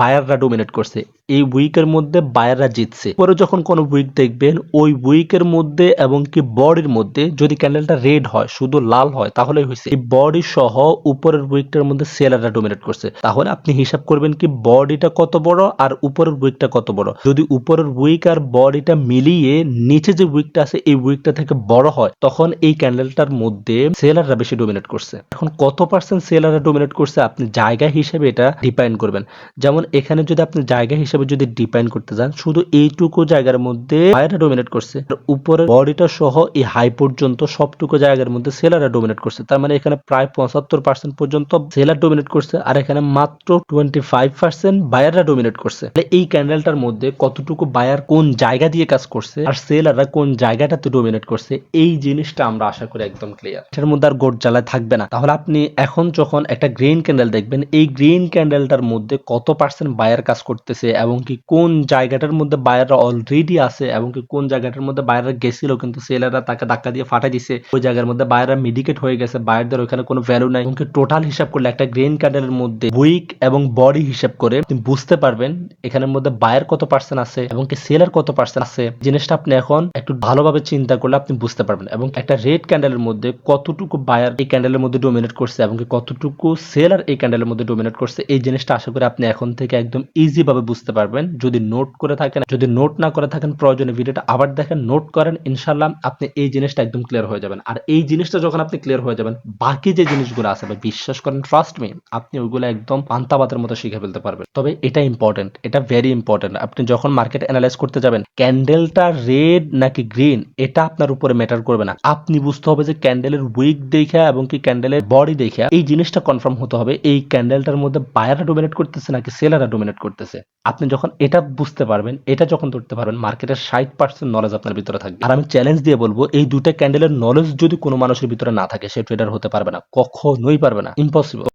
বায়াররা ডোমিনেট করছে, এই উইকের মধ্যে বায়াররা জিতছে। পরে যখন কোনো উইক দেখবেন ওই উইকের মধ্যে এবং কি বডির মধ্যে যদি ক্যান্ডেলটা রেড হয়, শুধু লাল হয়, তাহলে হয়েছে এই বডি সহ উপরের উইকটার মধ্যে সেলাররা ডোমিনেট করছে। তাহলে আপনি হিসাব করবেন কি বডিটা কত বড় আর উপরের উইকটা কত বড়। যদি উপরের উইক আর বডিটা মিলিয়ে নিচে যে উইকটা আছে এই উইকটা থেকে বড় হয়, তখন এই ক্যান্ডেলটার মধ্যে সেলাররা বেশি ডোমিনেট করছে। এখন কত পার্সেন্ট সেলাররা ডোমিনেট করছে আপনি জায়গা হিসেবে এটা ডিফাইন করবেন। যেমন এখানে যদি আপনি জায়গা হিসেবে যদি ডিফাইন করতে যান, শুধু এইটুকু জায়গার মধ্যে বায়াররা ডোমিনেট করছে, আর উপরের বডিটা সহ এই হাই পর্যন্ত সবটুকু জায়গার মধ্যে সেলাররা ডোমিনেট করছে। তার মানে এখানে প্রায় 75% পর্যন্ত সেলার ডোমিনেট করছে, আর এখানে মাত্র 25% বায়াররা ডোমিনেট করছে। তাহলে এই ক্যান্ডেলটার মধ্যে কতটুকু বায়ার কোন জায়গা দিয়ে কাজ করছে আর সেলাররা কোন জায়গাটাতে ডোমিনেট করছে, এই জিনিসটা আমরা আশা করি একদম ক্লিয়ার। এটার মধ্যে আর গোট জ্বালায় থাকবে না। তাহলে আপনি এখন যখন একটা গ্রিন ক্যান্ডেল দেখবেন, এই গ্রিন ক্যান্ডেলটার মধ্যে কত পার্সেন্ট বায়ার কাজ করতেছে এবং কি কোন জায়গাটার মধ্যে বায়াররা অলরেডি আছে এবং কি কোন জায়গাটার মধ্যে বায়াররা গেছিল কিন্তু সেলাররা তাকে ধাক্কা দিয়ে ফাটাই দিছে, ওই জায়গার মধ্যে বায়াররা মিডিকেট হয়ে গেছে, বায়ারদের ওখানে কোনো ভ্যালু নাই। এবং কি টোটাল হিসাব করলে একটা গ্রিন ক্যান্ডেলের মধ্যে উইক এবং বডি হিসাব করে আপনি বুঝতে পারবেন এখানের মধ্যে বায়ার কত পার্সেন্ট আছে এবং কি সেলার কত পার্সেন্ট আছে। জিনিসটা আপনি এখন একটু ভালোভাবে চিন্তা করলে আপনি বুঝতে পারবেন। এবং একটা রেড ক্যান্ডেলের মধ্যে কতটুকু বায়ার এই ক্যান্ডেলের মধ্যে ডোমিনেট করছে এবং কি কতটুকু সেলার এই ক্যান্ডেলের মধ্যে ডোমিনেট করছে, এই জিনিসটা আশা করি আপনি এখন থেকে একদম ইজি ভাবে বুঝতে পারবেন। যদি নোট করে থাকেন, যদি নোট না করে থাকেন, প্রয়োজনে ভিডিওটা আবার দেখেন, নোট করেন, ইনশাল্লাহ আপনি এই জিনিসটা একদম ক্লিয়ার হয়ে যাবেন। আর এই জিনিসটা যখন আপনি ক্লিয়ার হয়ে যাবেন, বাকি যে জিনিসগুলো আছে ভাই বিশ্বাস করেন, ট্রাস্ট মি, আপনি ওইগুলো একদম পান্তাবাতের মতো শিখে ফেলতে পারবেন। তবে এটা ইম্পর্টেন্ট, এটা ভেরি ইম্পর্টেন্ট। আপনি যখন মার্কেট অ্যানালাইজ করতে যাবেন, ক্যান্ডেলটা রেড নাকি গ্রিন এটা আপনার উপরে ম্যাটার করবে না। আপনি বুঝতে হবে যে ক্যান্ডেলের উইক দেখা এবং কি ক্যান্ডেলের বডি দেখা এই জিনিসটা কনফার্ম হতে হবে এই ক্যান্ডেলটার মধ্যে বায়াররা ডোমিনেট করতেছে নাকি সেলাররা ডোমিনেট করতেছে। আপনি যখন এটা বুঝতে পারবেন, এটা যখন ধরতে পারবেন, মার্কেটের 60% নলেজ আপনার ভিতরে থাকবে। আর আমি চ্যালেঞ্জ দিয়ে বলবো, এই দুইটা ক্যান্ডেলের নলেজ যদি কোনো মানুষের ভিতরে না থাকে, সে ট্রেডার হতে পারবে না, কখনোই পারবে না, ইম্পসিবল।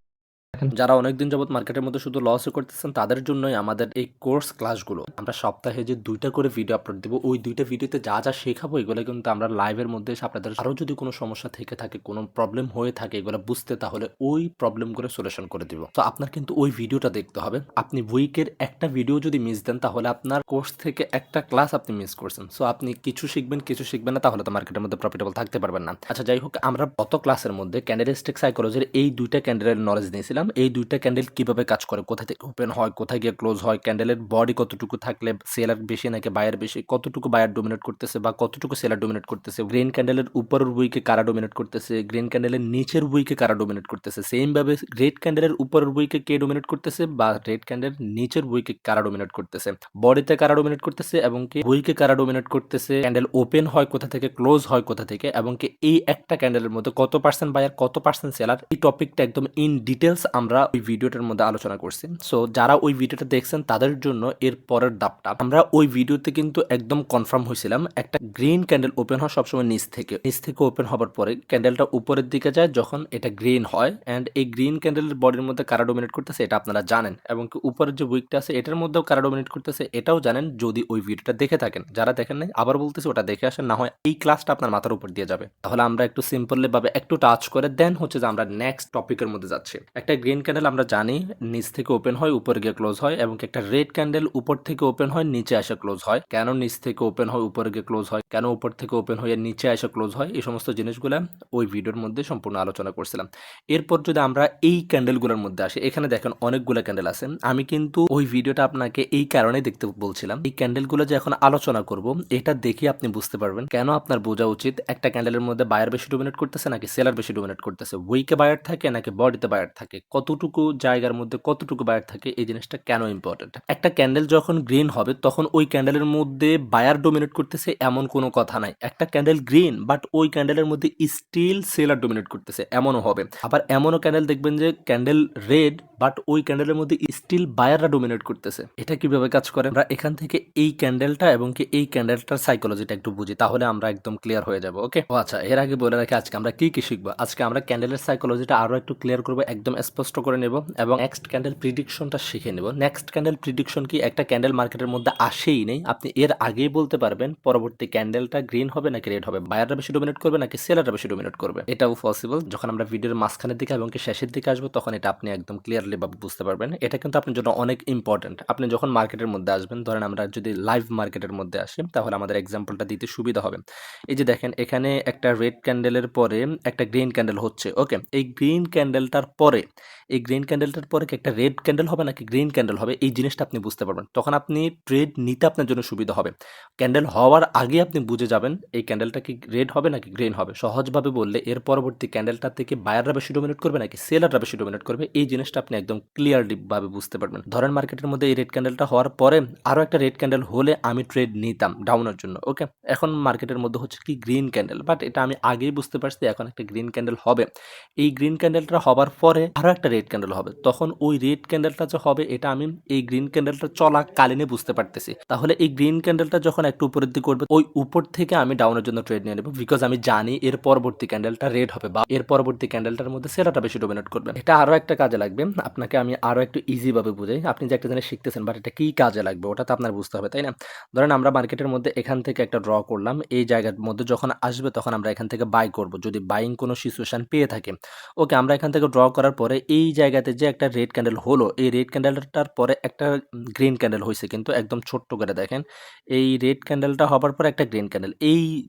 যারা অনেকদিন যাবত মার্কেটের মধ্যে শুধু লসে করতেছেন তাদের জন্যই আমাদের এই কোর্স ক্লাসগুলো। আমরা সপ্তাহে যে 2টা করে ভিডিও আপলোড দেবো, ওই 2টা ভিডিওতে যা যা শেখাবো এগুলো কিন্তু আমরা লাইভের মধ্যে এসে আপনাদের আরও যদি কোনো সমস্যা থেকে থাকে, কোনো প্রবলেম হয়ে থাকে এগুলো বুঝতে, তাহলে ওই প্রবলেমগুলো সলিউশন করে দিব। তো আপনার কিন্তু ওই ভিডিওটা দেখতে হবে। আপনি উইকের একটা ভিডিও যদি মিস দেন তাহলে আপনার কোর্স থেকে একটা ক্লাস আপনি মিস করছেন। সো আপনি কিছু শিখবেন, কিছু শিখবেন না, তাহলে তো মার্কেটের মধ্যে প্রফিটেবল থাকতে পারবেন না। আচ্ছা যাই হোক, আমরা গত ক্লাসের মধ্যে ক্যান্ডেলস্টিক সাইকোলজির এই 2টা ক্যান্ডেলের নলেজ নিয়েছিলাম। এই 2টা ক্যান্ডেল কিভাবে কাজ করে, কোথা থেকে ওপেন হয়, কোথায় গিয়ে ক্লোজ হয়, ক্যান্ডেলের বডি কতটুকু থাকলে সেলার বেশি নাকি বায়ার বেশি, কতটুকু বায়ার ডোমিনেট করতেছে বা কতটুকু সেলার ডোমিনেট করতেছে, গ্রিন ক্যান্ডেলের উপরের উইকে কারা ডোমিনেট করতেছে, গ্রিন ক্যান্ডেলের নিচের উইকে কারা ডোমিনেট করতেছে, সেম ভাবে রেড ক্যান্ডেলের উপরের উইকে কে ডোমিনেট করতেছে বা রেড ক্যান্ডেলের নিচের উইকে কারা ডোমিনেট করতেছে, বডিতে কারা ডোমিনেট করতেছে এবং কি উইকে কারা ডোমিনেট করতেছে, ক্যান্ডেল ওপেন হয় কোথা থেকে, ক্লোজ হয় কোথা থেকে, এবং কি এই একটা ক্যান্ডেলের মধ্যে কত পার্সেন্ট বায়ার কত পার্সেন্ট সেলার, এই টপিকটা একদম ইন ডিটেলস আমরা ওই ভিডিওটার মধ্যে আলোচনা করছি। সো যারা ওই ভিডিওটা দেখছেন তাদের জন্য এর পরের ধাপটা, আমরা ওই ভিডিওতে কিন্তু একদম কনফার্ম হয়েছিলাম একটা গ্রিন ক্যান্ডেল ওপেন হয় সবসময় নিচ থেকে ওপেন হবার পরে ক্যান্ডেলটা উপরের দিকে যায় যখন এটা গ্রিন হয়। অ্যান্ড এই গ্রিন ক্যান্ডেলের বডির মধ্যে কারা ডোমিনেট করতেছে এটা আপনারা জানেন, এবং কি উপরের যে উইকটা আছে এটার মধ্যেও কারা ডোমিনেট করতেছে এটাও জানেন যদি ওই ভিডিওটা দেখে থাকেন। যারা দেখেন নাই আবার বলতেছে ওটা দেখে আসেন, না হয় এই ক্লাসটা আপনার মাথার উপর দিয়ে যাবে। তাহলে আমরা একটু সিম্পলি ভাবে একটু টাচ করে দেন হচ্ছে যে আমরা নেক্সট টপিকের মধ্যে যাচ্ছি। একটা গ্রিন ক্যান্ডেল আমরা জানি নিচ থেকে ওপেন হয় উপরে গিয়ে ক্লোজ হয়, এবং একটা রেড ক্যান্ডেল উপর থেকে ওপেন হয় নিচে আসে ক্লোজ হয়। কেন নিচ থেকে ওপেন হয় উপরে গিয়ে ক্লোজ হয়, কেন উপর থেকে ওপেন হয়ে নিচে আসে ক্লোজ হয়, এই সমস্ত জিনিসগুলো ওই ভিডিওর মধ্যে সম্পূর্ণ আলোচনা করছিলাম। এরপর যদি আমরা এই ক্যান্ডেলগুলোর মধ্যে আসি, এখানে দেখেন অনেকগুলো ক্যান্ডেল আছে। আমি কিন্তু ওই ভিডিওটা আপনাকে এই কারণে দেখতে বলছিলাম, এই ক্যান্ডেলগুলো যে এখন আলোচনা করব এটা দেখে আপনি বুঝতে পারবেন কেন আপনার বোঝা উচিত একটা ক্যান্ডেলের মধ্যে বায়ার বেশি ডোমিনেট করতেছে নাকি সেলার বেশি ডোমিনেট করতেছে, উইকে বায়ার থাকে নাকি বডিতে বায়ার থাকে, কতটুকু জায়গার মধ্যে কতটুকু বায়ার থাকে, এই জিনিসটা কেন ইম্পর্টেন্ট। একটা ক্যান্ডেল যখন গ্রিন হবে তখন ওই ক্যান্ডেলের মধ্যে বায়ার ডোমিনেট করতেছে এমন কোনো কথা নাই। একটা ক্যান্ডেল গ্রিন বাট ওই ক্যান্ডেলের মধ্যে স্টিল সেলার ডোমিনেট করতেছে এমনও হবে। আবার এমনও ক্যান্ডেল দেখবেন যে ক্যান্ডেল রেড বাট ওই ক্যান্ডেলের মধ্যে স্টিল বায়াররা ডোমিনেট করতেছে। এটা কিভাবে কাজ করে? আমরা এখান থেকে এই ক্যান্ডেলটা এবং কি এই ক্যান্ডেলটার সাইকোলজিটা একটু বুঝি, তাহলে আমরা একদম ক্লিয়ার হয়ে যাব। ওকে, ও আচ্ছা, এর আগে বলে রাখি আজকে আমরা কি শিখবো। আজকে আমরা ক্যান্ডেলের সাইকোলজিটা আরো একটু ক্লিয়ার করবো, একদম স্পষ্ট করে নেব এবং নেক্সট ক্যান্ডেল প্রিডিকশনটা শিখে নেব। নেক্সট ক্যান্ডেল প্রিডিকশন কি? একটা ক্যান্ডেল মার্কেটের মধ্যে আসেই নেই, আপনি এর আগেই বলতে পারবেন পরবর্তী ক্যান্ডেলটা গ্রিন হবে নাকি রেড হবে, বায়াররা বেশি ডোমিনেট করবে নাকি সেলাররা বেশি ডোমিনেট করবে। এটাও পসিবল। যখন আমরা ভিডিওর মাঝখানের দিকে এবং কি শেষের দিকে আসবো তখন এটা আপনি একদম ক্লিয়ারলি বুঝতে পারবেন। এটা কিন্তু আপনার জন্য অনেক ইম্পর্টেন্ট। আপনি যখন মার্কেটের মধ্যে আসবেন, ধরেন আমরা যদি লাইভ মার্কেটের মধ্যে আসি তাহলে আমাদের এক্সাম্পলটা দিতে সুবিধা হবে। এই যে দেখেন, এখানে একটা রেড ক্যান্ডেলের পরে একটা গ্রিন ক্যান্ডেল হচ্ছে। ওকে, এই গ্রিন ক্যান্ডেলটার পরে কি একটা রেড ক্যান্ডেল হবে নাকি গ্রিন ক্যান্ডেল হবে, এই জিনিসটা আপনি বুঝতে পারবেন। তখন আপনি ট্রেড নিতে আপনার জন্য সুবিধা হবে। ক্যান্ডেল হওয়ার আগে আপনি বুঝে যাবেন এই ক্যান্ডেলটা কি রেড হবে নাকি গ্রিন হবে। সহজভাবে বললে এর পরবর্তী ক্যান্ডেলটা থেকে বায়াররা বেশি ডোমিনেট করবে নাকি সেলাররা বেশি ডোমিনেট করবে, এই জিনিসটা আপনি একদম ক্লিয়ারলি ভাবে বুঝতে পারবেন। ধরেন মার্কেটের মধ্যে এই রেড ক্যান্ডেলটা হওয়ার পরে আরো একটা রেড ক্যান্ডেল হলে আমি ট্রেড নিতাম ডাউনের জন্য। ওকে, এখন মার্কেটের মধ্যে হচ্ছে কি গ্রিন ক্যান্ডেল, বাট এটা আমি আগেই বুঝতে পারছি এখন একটা গ্রিন ক্যান্ডেল হবে। এই গ্রিন ক্যান্ডেলটা হবার পরে আরো একটা রেড ক্যান্ডেল হবে, তখন ওই রেড ক্যান্ডেলটা যে হবে এটা আমি এই গ্রিন ক্যান্ডেলটা চলাকালীনে বুঝতে পারতেছি। তাহলে এই গ্রিন ক্যান্ডেলটা যখন একটু উপরের দিকে করবে ওই উপর থেকে আমি ডাউনের জন্য ট্রেড নিয়ে নেব, বিকজ আমি জানি এর পরবর্তী ক্যান্ডেলটা রেড হবে বা এর পরবর্তী ক্যান্ডেলটার মধ্যে সেলারটা বেশি ডোমিনেট করবে। এটা আরো একটা কাজে লাগবে, আপনাকে আমি আরো একটু ইজি ভাবে বুঝাই। আপনি যে একটা জিনিস শিখতেছেন বাট এটা কি কাজে লাগবে ওটা তো আপনার বুঝতে হবে, তাই না? ধরেন আমরা মার্কেটের মধ্যে এখান থেকে একটা ড্র করলাম, এই জায়গার মধ্যে যখন আসবে তখন আমরা এখান থেকে বাই করব যদি বাইং কোনো সিচুয়েশন পেয়ে থাকি। ওকে, আমরা এখান থেকে ড্র করার পরে এই জায়গাতে যে একটা রেড ক্যান্ডেল হলো, এই রেড ক্যান্ডেলটার পরে একটা গ্রিন ক্যান্ডেল হয়েছে, কিন্তু একদম ছোট্ট করে দেখেন, এই রেড ক্যান্ডেলটা হবার পরে একটা গ্রিন ক্যান্ডেল, এই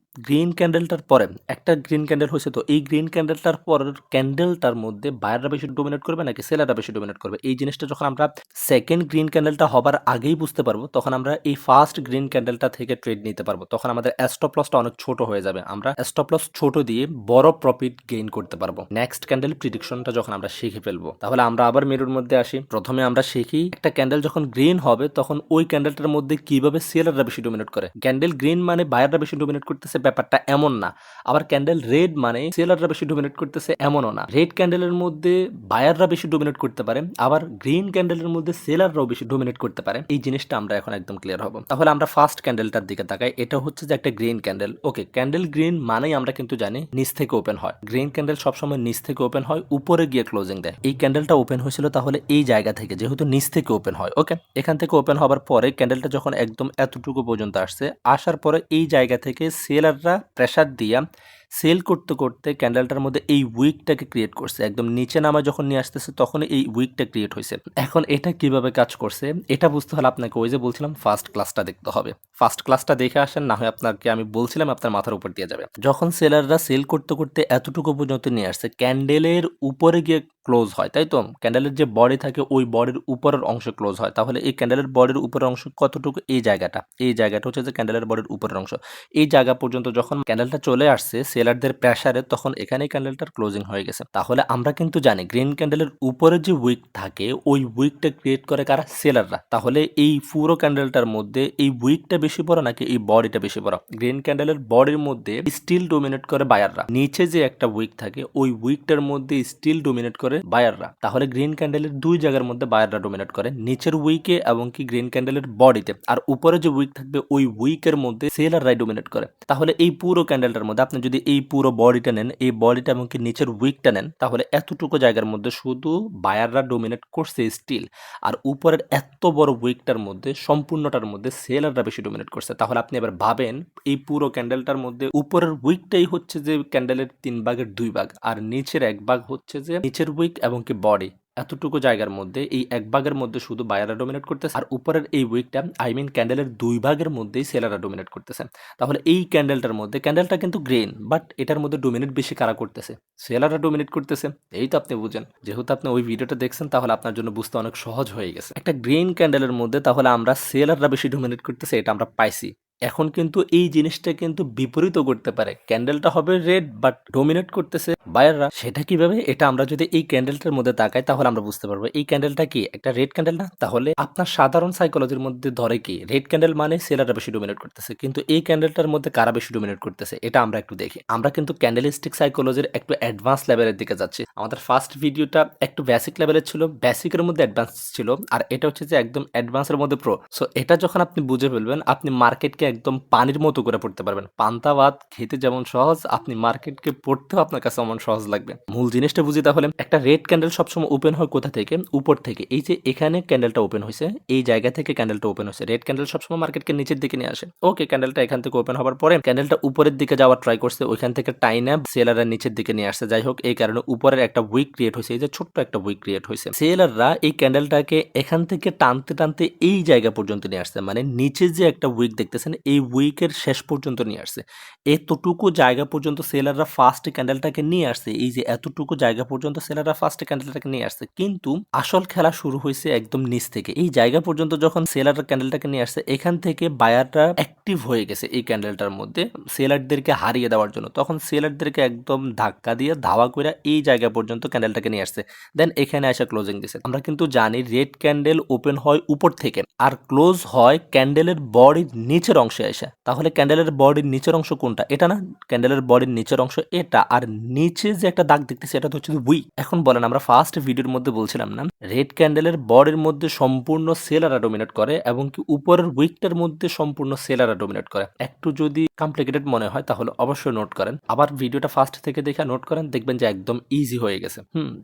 গ্রিন ক্যান্ডেলটার পরে একটা গ্রিন ক্যান্ডেল হয়েছে। তো এই গ্রিন ক্যান্ডেলটার পরের ক্যান্ডেলটার মধ্যে বায়াররা বেশি ডোমিনেট করবে নাকি সেলাররা বেশি ডোমিনেট করবে, এই জিনিসটা যখন আমরা সেকেন্ড গ্রিন ক্যান্ডেলটা হবার আগেই বুঝতে পারবো তখন আমরা এই ফার্স্ট গ্রিন ক্যান্ডেলটা থেকে ট্রেড নিতে পারবো। তখন আমাদের স্টপ লসটা অনেক ছোট হয়ে যাবে, আমরা স্টপ লস ছোট দিয়ে বড় প্রফিট গেইন করতে পারবো নেক্সট ক্যান্ডেল প্রিডিকশনটা যখন আমরা শিখে ফেলবো। তাহলে আমরা আবার মেরুর মধ্যে আসি। প্রথমে আমরা শিখি একটা ক্যান্ডেল যখন গ্রিন হবে তখন ওই ক্যান্ডেলটার মধ্যে কিভাবে সেলাররা বেশি ডোমিনেট করে। ক্যান্ডেল গ্রিন মানে বায়াররা বেশি ডোমিনেট করতেছে ব্যাপারটা এমন না, আবার ক্যান্ডেল রেড মানে সেলাররা বেশি ডোমিনেট করতেছে এমনও না। রেড ক্যান্ডেলের মধ্যে বায়াররা বেশি ডোমিনেট করতে পারে, আবার গ্রিন ক্যান্ডেলের মধ্যে সেলাররাও বেশি ডোমিনেট করতে পারে। এই জিনিসটা আমরা এখন একদম ক্লিয়ার হব। তাহলে আমরা ফার্স্ট ক্যান্ডেলটার দিকে তাকাই, এটা হচ্ছে যে একটা গ্রিন ক্যান্ডেল। ওকে, ক্যান্ডেল গ্রিন মানেই আমরা কিন্তু জানি নিচ থেকে ওপেন হয়। গ্রিন ক্যান্ডেল সবসময় নিচ থেকে ওপেন হয়, উপরে গিয়ে ক্লোজিং দেয়। এই ক্যান্ডেলটা ওপেন হয়েছিল তাহলে এই জায়গা থেকে, যেহেতু নিচ থেকে ওপেন হয়। ওকে, এখান থেকে ওপেন হবার পরে ক্যান্ডেলটা যখন একদম এতটুকু পর্যন্ত আসছে, আসার পরে এই জায়গা থেকে সেলাররা প্রেসার দিয়া সেল করতে করতে ক্যান্ডেলটার মধ্যে এই উইকটাকে ক্রিয়েট করছে, একদম নিচে নামা যখন নিয়ে আসতেছে তখন এই উইকটা ক্রিয়েট হয়েছে। এখন এটা কিভাবে কাজ করছে এটা বুঝতে হলে আপনাকে ওই যে বলছিলাম ফার্স্ট ক্লাসটা দেখতে হবে। ফার্স্ট ক্লাসটা দেখে আসেন, না হয় আপনাকে আমি বলছিলাম আপনার মাথার উপর দিয়ে যাবে। যখন সেলাররা সেল করতে করতে এতটুকু পর্যন্ত নিয়ে আসছে, ক্যান্ডেলের উপরে গিয়ে ক্লোজ হয়, তাই তো? ক্যান্ডেলের যে বডি থাকে ওই বডির উপরের অংশ ক্লোজ হয়। তাহলে এই ক্যান্ডেলের বডির উপরের অংশ কতটুকু? এই জায়গাটা হচ্ছে যে ক্যান্ডেলের বডির উপরের অংশ। এই জায়গা পর্যন্ত যখন ক্যান্ডেলটা চলে আসছে সেলারদের প্রেসারে, তখন এখানেই ক্যান্ডেলটার ক্লোজিং হয়ে গেছে। তাহলে আমরা কিন্তু জানি গ্রিন ক্যান্ডেলের উপরে যে উইক থাকে ওই উইকটা ক্রিয়েট করে কারা? সেলাররা। তাহলে এই পুরো ক্যান্ডেলটার মধ্যে এই উইকটা বেশি বড় নাকি এই বডিটা বেশি বড়? গ্রিন ক্যান্ডেলের বডির মধ্যে স্টিল ডোমিনেট করে বায়াররা। নিচে যে একটা উইক থাকে ওই উইকটার মধ্যে স্টিল ডোমিনেট করে বায়াররা। তাহলে গ্রিন ক্যান্ডেলের দুই জায়গার মধ্যে বায়াররা ডোমিনেট করে, নিচের উইকে এবং কি গ্রিন ক্যান্ডেলের বডিতে। আর উপরে যে উইক থাকবে ওই উইকের মধ্যে সেলাররাই ডোমিনেট করে। তাহলে এই পুরো ক্যান্ডেলটার মধ্যে আপনি যদি এই পুরো বডিটা নেন, এই বডিটা এবং কি নিচের উইকটা নেন, তাহলে এতটুকু জায়গার মধ্যে শুধু বায়াররা ডোমিনেট করছে স্টিল, আর উপরের এত বড় উইকটার মধ্যে সম্পূর্ণটার মধ্যে সেলাররা বেশি ডোমিনেট করছে। তাহলে আপনি এবার ভাবেন এই পুরো ক্যান্ডেলটার মধ্যে উপরের উইকটাই হচ্ছে যে ক্যান্ডেলের 3 ভাগের 2 ভাগ, আর নিচের 1 ভাগ হচ্ছে যে নিচের উইক এবং কি বডি। এতটুকু জায়গার মধ্যে এই 1 ভাগের মধ্যে শুধু বায়াররা ডোমিনেট করতেছে, আর উপরের এই উইকটা ক্যান্ডেলের 2 ভাগের মধ্যেই সেলাররা ডোমিনেট করতেছে। তাহলে এই ক্যান্ডেলটার মধ্যে ক্যান্ডেলটা কিন্তু গ্রিন, বাট এটার মধ্যে ডোমিনেট বেশি কারা করতেছে? সেলাররা ডোমিনেট করতেছে। এই তো আপনি বুঝেন, যেহেতু আপনি ওই ভিডিওটা দেখছেন তাহলে আপনার জন্য বুঝতে অনেক সহজ হয়ে গেছে। একটা গ্রিন ক্যান্ডেলের মধ্যে তাহলে আমরা সেলাররা বেশি ডোমিনেট করতেছে এটা আমরা পাইছি। এখন কিন্তু এই জিনিসটা কিন্তু বিপরীতও করতে পারে, ক্যান্ডেলটা হবে রেড বাট ডোমিনেট করতেছে বায়াররা। সেটা কিভাবে? এটা আমরা যদি এই ক্যান্ডেলটার মধ্যে তাকাই তাহলে আমরা বুঝতে পারবো এই ক্যান্ডেলটা কি একটা রেড ক্যান্ডেল না। তাহলে আপনার সাধারণ সাইকোলজির মধ্যে ধরে কি রেড ক্যান্ডেল মানে সেলাররা বেশি ডোমিনেট করতেছে, কিন্তু এই ক্যান্ডেলটার মধ্যে কারা বেশি ডোমিনেট করতেছে এটা আমরা একটু দেখি। আমরা কিন্তু ক্যান্ডেলিস্টিক সাইকোলজির একটু অ্যাডভান্স লেভেলের দিকে যাচ্ছি। আমাদের ফার্স্ট ভিডিওটা একটু বেসিক লেভেলের ছিল, বেসিকের মধ্যে অ্যাডভান্স ছিল, আর এটা হচ্ছে যে একদম অ্যাডভান্সের মধ্যে প্রো। সো এটা যখন আপনি বুঝে ফেলবেন আপনি মার্কেটকে একদম পানির মতো করে পড়তে পারবেন। পান্তা ভাত খেতে যেমন সহজ, আপনি মার্কেটকে পড়তেও আপনার কাছে এমন সহজ লাগবে। মূল জিনিসটা বুঝি তাহলে। একটা রেড ক্যান্ডেল সবসময় ওপেন হয় কোথা থেকে? উপর থেকে। এই যে এখানে ক্যান্ডেলটা ওপেন হয়েছে, এই জায়গা থেকে ক্যান্ডেলটা ওপেন হয়েছে। রেড ক্যান্ডেল সবসময় মার্কেটকে নিচের দিকে নিয়ে আসে। ওকে, ক্যান্ডেলটা এখান থেকে ওপেন হওয়ার পরে ক্যান্ডেলটা উপরের দিকে যাওয়ার ট্রাই করছে, ওইখান থেকে টাইনা সেলাররা নিচের দিকে নিয়ে আসছে। যাই হোক, এই কারণে উপরের একটা উইক ক্রিয়েট হয়েছে, এই যে ছোট্ট একটা উইক ক্রিয়েট হয়েছে। সেলাররা এই ক্যান্ডেলটাকে এখান থেকে টানতে টানতে এই জায়গা পর্যন্ত নিয়ে আসছে, মানে নিচে যে একটা উইক দেখতেছেন এই উইকের শেষ পর্যন্ত নিয়ে আসছে। এতটুকু জায়গা পর্যন্ত সেলাররা ফার্স্ট ক্যান্ডেলটাকে নিয়ে আসছে, এই যে এতটুকু জায়গা পর্যন্ত সেলাররা ফার্স্ট ক্যান্ডেলটাকে নিয়ে আসছে। কিন্তু আসল খেলা শুরু হয়েছে একদম নিচ থেকে। এই জায়গা পর্যন্ত যখন সেলাররা ক্যান্ডেলটাকে নিয়ে আসছে, এখান থেকে বায়াররা অ্যাক্টিভ হয়ে গেছে এই ক্যান্ডেলটার মধ্যে সেলারদেরকে হারিয়ে দেওয়ার জন্য। তখন সেলারদেরকে একদম ধাক্কা দিয়ে ধাওয়া করে এই জায়গা পর্যন্ত ক্যান্ডেলটাকে নিয়ে আসছে, দেন এখানে এসে ক্লোজিং দিছে। আমরা কিন্তু জানি রেড ক্যান্ডেল ওপেন হয় উপর থেকে আর ক্লোজ হয় ক্যান্ডেলের বডির নিচের অংশে এসে। তাহলে ক্যান্ডেলের বডির নিচের অংশ কোনটা? এটা না, ক্যান্ডেলের বডির নিচের অংশ এটা। আর নিচে যে একটা দাগ দেখতেছি এটা তো হচ্ছে উইক। এখন বলেন, আমরা ফার্স্ট ভিডিওর মধ্যে বলছিলাম না রেড ক্যান্ডেলের বডির মধ্যে সম্পূর্ণ সেলাররা ডোমিনেট করে এবং কি উপরের উইকটার মধ্যে সম্পূর্ণ সেলাররা ডোমিনেট করে। একটু যদি কমপ্লিকেটেড মনে হয় তাহলে অবশ্যই নোট করেন, আবার ভিডিওটা ফার্স্ট থেকে দেখে নোট করেন, দেখবেন যে একদম ইজি হয়ে গেছে।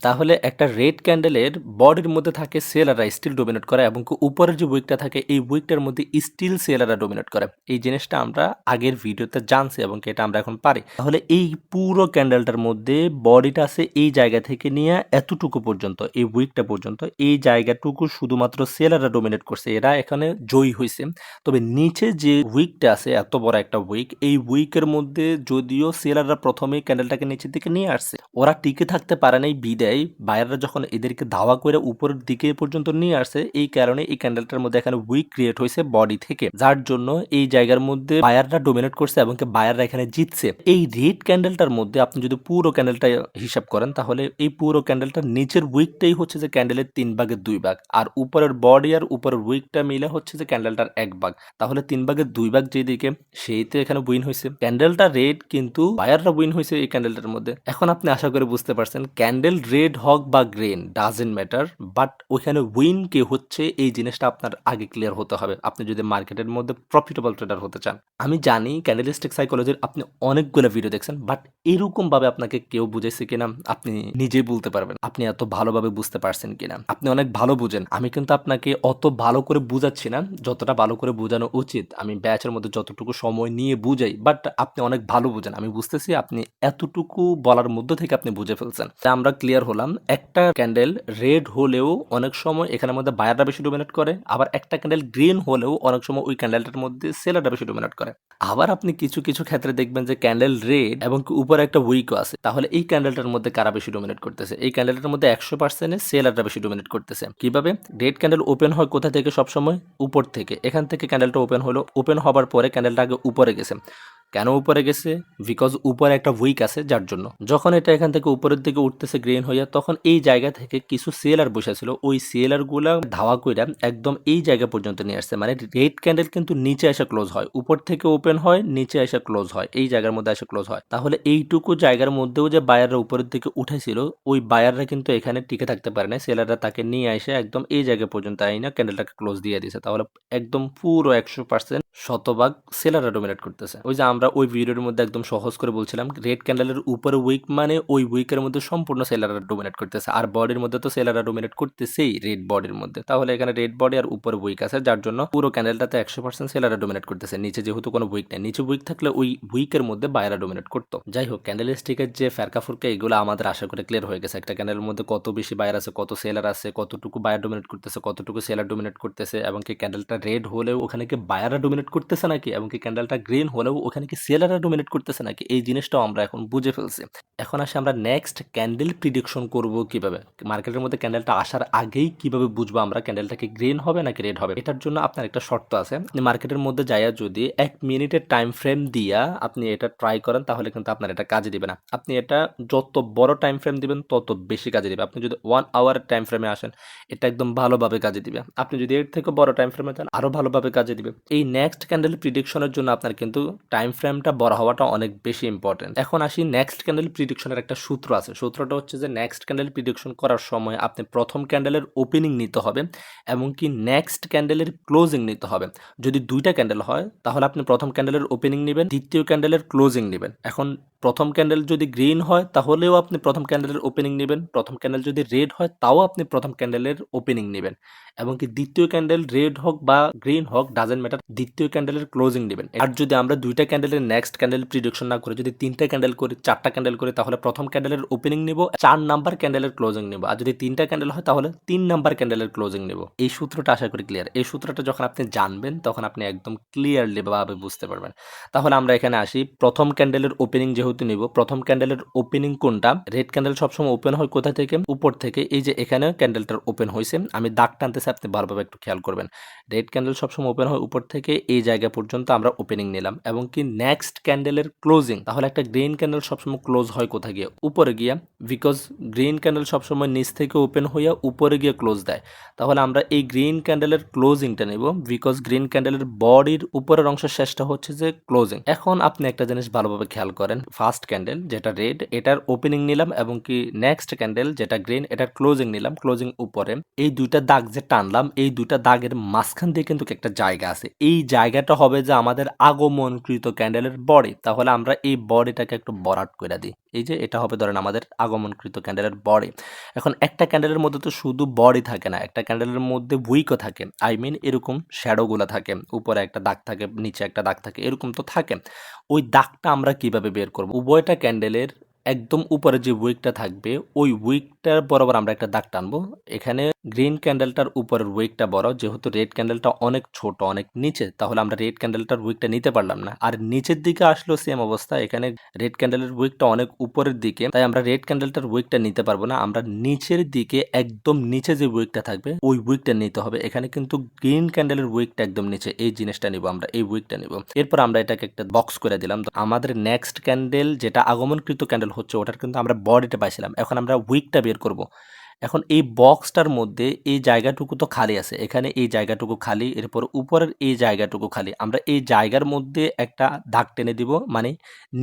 তাহলে একটা রেড ক্যান্ডেলের বডির মধ্যে থাকে সেলাররা স্টিল ডোমিনেট করে এবং কি উপরের যে উইকটা থাকে এই উইকটার মধ্যে স্টিল সেলাররা ডোমিনেট করে। এই জিনিসটা আমরা আগের ভিডিওতে জানছি এবং কি এটা আমরা এখন পারি। তাহলে এই পুরো ক্যান্ডেলটার মধ্যে বডিটা আছে এই জায়গা থেকে নিয়ে এতটুকু পর্যন্ত, এই উইকটা পর্যন্ত, এই জায়গাটুকু শুধুমাত্র সেলাররা ডোমিনেট করছে, এরা এখানে জয়ী হয়েছে। তবে নিচে যে উইকটা আছে এত বড় একটা উইক, এই উইকের মধ্যে যদিও সেলাররা প্রথমেই ক্যান্ডেলটাকে নিচের দিকে নিয়ে আসছে, ওরা টিকে থাকতে পারে নাই বিদায় বায়াররা যখন এদেরকে ধাওয়া করে উপরের দিকে পর্যন্ত নিয়ে আসছে, এই কারণে এই ক্যান্ডেলটার মধ্যে এখানে উইক ক্রিয়েট হয়েছে বডি থেকে, যার জন্য এই জায়গার মধ্যে বায়াররা ডোমিনেট করছে এবং বায়াররা এখানে জিতছে। এই রেড ক্যান্ডেলটার মধ্যে আপনি যদি পুরো ক্যান্ডেলটা হিসাব করেন তাহলে এই পুরো ক্যান্ডেলটার নিচের উইকটাই হচ্ছে যে ক্যান্ডেলের 3 ভাগের 2 ভাগ, আর উপরের বডি আর উপরের উইকটা মিলে হচ্ছে যে ক্যান্ডেলটার 1 ভাগ। তাহলে 3 ভাগের 2 ভাগ যেদিকে সেই তো এখানে উইন হয়েছে। ক্যান্ডেলটা রেড কিন্তু বায়াররা উইন হয়েছে এই ক্যান্ডেলটার মধ্যে। এখন আপনি আশা করে বুঝতে পারছেন ক্যান্ডেল রেড হোক বা গ্রিন ডাজেন্ট ম্যাটার, বাট ওইখানে উইন কে হচ্ছে এই জিনিসটা আপনার আগে ক্লিয়ার হতে হবে আপনি যদি মার্কেটের মধ্যে প্রফিটেবল ট্রেডার হতে চান। আমি জানি ক্যান্ডেলিস্টিক সাইকোলজির আপনি অনেকগুলো ভিডিও দেখছেন, বাট এরকম ভাবে আপনাকে কেউ বুঝাইছে কিনা আপনি নিজেই বলতে পারবেন আপনি এত ভালোভাবে বুঝতে পারছেন কিনা। আপনি অনেক ভালো বুঝেন, আমি কিন্তু আপনাকে অত ভালো করে বুঝাচ্ছি না যতটা ভালো করে বোঝানো উচিত। আমি ব্যাচের মধ্যে যতটুকু সময় নিয়ে বুঝাই, বাট আপনি অনেক ভালো বুঝেন, আমি বুঝতেছি আপনি এতটুকু বলার মধ্যে থেকে আপনি বুঝে ফেলছেন। তা আমরা ক্লিয়ার হলাম, একটা ক্যান্ডেল রেড হলেও অনেক সময় এখানের মধ্যে বায়াররা বেশি ডোমিনেট করে, আবার একটা ক্যান্ডেল গ্রিন হলেও অনেক সময় ওই ক্যান্ডেলটার মধ্যে সেলাররা বেশি ডোমিনেট করে। আবার আপনি কিছু কিছু ক্ষেত্রে দেখবেন যে ক্যান্ডেল রেড এবং উপরে একটা উইকও আছে, তাহলে এই ক্যান্ডেলটার মধ্যে কারা বেশি ডোমিনেট করতেছে? এই ক্যান্ডেলটার মধ্যে 100% সেলাররা বেশি ডোমিনেট করতেছে। কিভাবে? রেড ক্যান্ডেল ওপেন হয় কোথা থেকে? সবসময় উপর থেকে। এখান থেকে ক্যান্ডেলটা ওপেন হলো, ওপেন হবার পরে ক্যান্ডেলটা আগে উপরে গেছে। কেন উপরে গেছে? বিকজ উপরে একটা উইক আছে, যার জন্য যখন এটা এখান থেকে উপরের দিকে উঠতেছে গ্রিন হইয়া, তখন এই জায়গা থেকে কিছু সেলার বসেছিল, ওই সেলার গুলা ধাওয়া কইরা একদম এই জায়গা পর্যন্ত নিয়ে আসছে। মানে রেড ক্যান্ডেল কিন্তু নিচে এসে ক্লোজ হয়, উপর থেকে ওপেন হয়, নিচে এসে ক্লোজ হয়, এই জায়গার মধ্যে এসে ক্লোজ হয়। তাহলে এইটুকু জায়গার মধ্যেও যে বায়াররা উপরের দিকে উঠেছিল, ওই বায়াররা কিন্তু এখানে টিকে থাকতে পারে না, সেলাররা তাকে নিয়ে এসে একদম এই জায়গা পর্যন্ত আইনা ক্যান্ডেলটাকে ক্লোজ দিয়ে দিয়েছে। তাহলে একদম পুরো 100% শতভাগ সেলাররা ডোমিনেট করতেছে। ওই যে আমরা ওই ভিডিওর মধ্যে একদম সহজ করে বলছিলাম রেড ক্যান্ডেলের উপরে উইক মানে ওই উইকের মধ্যে সম্পূর্ণ সেলাররা ডোমিনেট করতেছে, আর বডির মধ্যে তো সেলাররা ডোমিনেট করতেছেই রেড বডির মধ্যে। তাহলে এখানে রেড বডি আর উপরে উইক আছে, যার জন্য পুরো ক্যান্ডেলটাতে 100% সেলাররা ডোমিনেট করতেছে। নিচে যেহেতু কোনো উইক নেই, নিচে উইক থাকলে ওই উইকের মধ্যে বায়াররা ডোমিনেট করতো। যাই হোক, ক্যান্ডেল স্টিকের যে ফেরকা ফুরকা এগুলো আমাদের আশা করে ক্লিয়ার হয়ে গেছে। একটা ক্যান্ডেলের মধ্যে কত বেশি বায়ার আছে, কত সেলার আছে, কতটুকু বায়ার ডোমিনেট করতেছে, কতটুকু সেলার ডোমিনেট করতেছে, এবং কি ক্যান্ডেলটা রেড হলেও ওখানে কি বায়াররা ডোমিনেট করতেছে নাকি, এবং কি ক্যান্ডেলটা গ্রিন হলেও ওখানে মানে কি সেলাররা ডমিনেট করতেছে নাকি, এই জিনিসটাও আমরা এখন বুঝে ফেলছি। এখন আসি আমরা নেক্সট ক্যান্ডেল প্রিডিকশন করব কিভাবে, মার্কেটের মধ্যে ক্যান্ডেলটা আসার আগেই কিভাবে বুঝবো আমরা ক্যান্ডেলটা কি গ্রিন হবে নাকি রেড হবে। এটার জন্য আপনার একটা শর্ত আছে, মার্কেটের মধ্যে যাইয়া যদি 1 মিনিটের টাইম ফ্রেম দিয়া আপনি এটা ট্রাই করেন তাহলে কিন্তু আপনার এটা কাজে দিবে না। আপনি এটা যত বড় টাইম ফ্রেম দিবেন তত বেশি কাজে দিবে। আপনি যদি 1 আওয়ারের টাইম ফ্রেমে আসেন এটা একদম ভালোভাবে কাজে দিবে। আপনি যদি এর থেকে বড় টাইম ফ্রেমে যান আরো ভালোভাবে কাজে দিবে। এই নেক্সট ক্যান্ডেল প্রিডিকশনের জন্য আপনার কিন্তু টাইম ফ্রেমটা বড় হওয়াটা অনেক বেশি ইম্পর্টেন্ট। এখন আসি নেক্সট ক্যান্ডেল প্রিডিকশনের একটা সূত্র আছে, সূত্রটা হচ্ছে যে নেক্সট ক্যান্ডেল প্রিডিকশন করার সময় আপনি প্রথম ক্যান্ডেলের ওপেনিং নিতে হবে এবং কি নেক্সট ক্যান্ডেলের ক্লোজিং নিতে হবে। যদি দুইটা ক্যান্ডেল হয় তাহলে আপনি প্রথম ক্যান্ডেলের ওপেনিং নেবেন, দ্বিতীয় ক্যান্ডেলের ক্লোজিং নেবেন। এখন প্রথম ক্যান্ডেল যদি গ্রিন হয় তাহলেও আপনি প্রথম ক্যান্ডেলের ওপেনিং নেবেন, প্রথম ক্যান্ডেল যদি রেড হয় তাও আপনি প্রথম ক্যান্ডেলের ওপেনিং নেবেন এবং কি দ্বিতীয় ক্যান্ডেল রেড হোক বা গ্রিন হোক ডাজেন্ট ম্যাটার, দ্বিতীয় ক্যান্ডেলের ক্লোজিং নেবেন। আর যদি আমরা দুইটা ক্যান্ডেলের নেক্সট ক্যান্ডেল প্রিডিকশন না করে যদি 3টা ক্যান্ডেল করি, 4টা ক্যান্ডেল করি তাহলে প্রথম ক্যান্ডেলের ওপেনিং নেব, 4 নাম্বার ক্যান্ডেলের ক্লোজিং নেব। আর যদি 3টা ক্যান্ডেল হয় তাহলে 3 নাম্বার ক্যান্ডেলের ক্লোজিং নেব। এই সূত্রটা আশা করি ক্লিয়ার। এই সূত্রটা যখন আপনি জানবেন তখন আপনি একদম ক্লিয়ারলি ভাবে বুঝতে পারবেন। তাহলে আমরা এখানে আসি, প্রথম ক্যান্ডেলের ওপেনিং যেহেতু নিব, প্রথম ক্যান্ডেলের ওপেনিং কোনটা? রেড ক্যান্ডেল সবসময় ওপেন হয় কোথা থেকে? উপর থেকে। এই যে এখানে ক্যান্ডেলটার ওপেন হয়েছে, আমি দাগ টানতেছি, আপনি ভালোভাবে একটু খেয়াল করবেন। রেড ক্যান্ডেল সবসময় ওপেন হয় উপর থেকে, এই জায়গা পর্যন্ত আমরা ওপেনিং নিলাম এবং কি নেক্সট ক্যান্ডেলের ক্লোজিং, তাহলে একটা গ্রিন ক্যান্ডেল সবসময় ক্লোজ হয় কোথা গিয়ে? উপরে গিয়া, বিকজ গ্রিন ক্যান্ডেল সবসময় নিচ থেকে ওপেন হইয়া উপরে গিয়ে ক্লোজ দেয়। তাহলে আমরা এই গ্রিন ক্যান্ডেলের ক্লোজিংটা নেব, বিকজ গ্রিন ক্যান্ডেলের বডির উপরের অংশ শেষটা হচ্ছে যে ক্লোজিং। এখন আপনি একটা জিনিস ভালোভাবে খেয়াল করেন, ফার্স্ট ক্যান্ডেল যেটা রেড এটার ওপেনিং নিলাম এবং কি নেক্সট ক্যান্ডেল যেটা গ্রিন এটার ক্লোজিং নিলাম, ক্লোজিং উপরে। এই দুইটা দাগ যে টানলাম, এই দুইটা দাগের মাঝখান দিয়ে কিন্তু একটা জায়গা আছে, এই জায়গাটা হবে যে আমাদের আগমনকৃত ক্যান্ডেলের বডি। তাহলে আমরা এই বডিটাকে একটু বরাট করে দিই, এই যে এটা হবে ধরেন আমাদের আগমনকৃত ক্যান্ডেলের বডি। এখন একটা ক্যান্ডেলের মধ্যে তো শুধু বডি থাকে না, একটা ক্যান্ডেলের মধ্যে উইকও থাকে, আই মিন এরকম শ্যাডোগুলো থাকে, উপরে একটা দাগ থাকে, নিচে একটা দাগ থাকে, এরকম তো থাকে। ওই দাগটা আমরা কিভাবে বের করব? উভয়টা ক্যান্ডেলের একদম উপরে যে উইকটা থাকবে ওই উইকটার বরাবর আমরা একটা দাগ টানবো। এখানে গ্রিন ক্যান্ডেলটার উপরের উইকটা বড়, যেহেতু রেড ক্যান্ডেলটা অনেক ছোট অনেক নিচে, তাহলে আমরা রেড ক্যান্ডেলটার উইকটা নিতে পারলাম না। আর নিচের দিকে আসলো সেম অবস্থা, এখানে রেড ক্যান্ডেলের উইকটা অনেক উপরের দিকে, তাই আমরা রেড ক্যান্ডেলটার উইকটা নিতে পারবো না। আমরা নিচের দিকে একদম নিচে যে উইকটা থাকবে ওই উইকটা নিতে হবে। এখানে কিন্তু গ্রিন ক্যান্ডেলের উইকটা একদম নিচে, এই জিনিসটা নিব আমরা, এই উইকটা নিব। এরপর আমরা এটাকে একটা বক্স করে দিলাম। তো আমাদের নেক্সট ক্যান্ডেল যেটা আগমনকৃত ক্যান্ডেল হচ্ছে ওটার কিন্তু আমরা বডিটা পাইছিলাম, এখন আমরা উইকটা বের করব। এখন এই বক্সটার মধ্যে এই জায়গাটুকু তো খালি আছে, এখানে এই জায়গাটুকু খালি, এরপর উপরের এই জায়গাটুকু খালি, আমরা এই জায়গার মধ্যে একটা দাগ টেনে দিব, মানে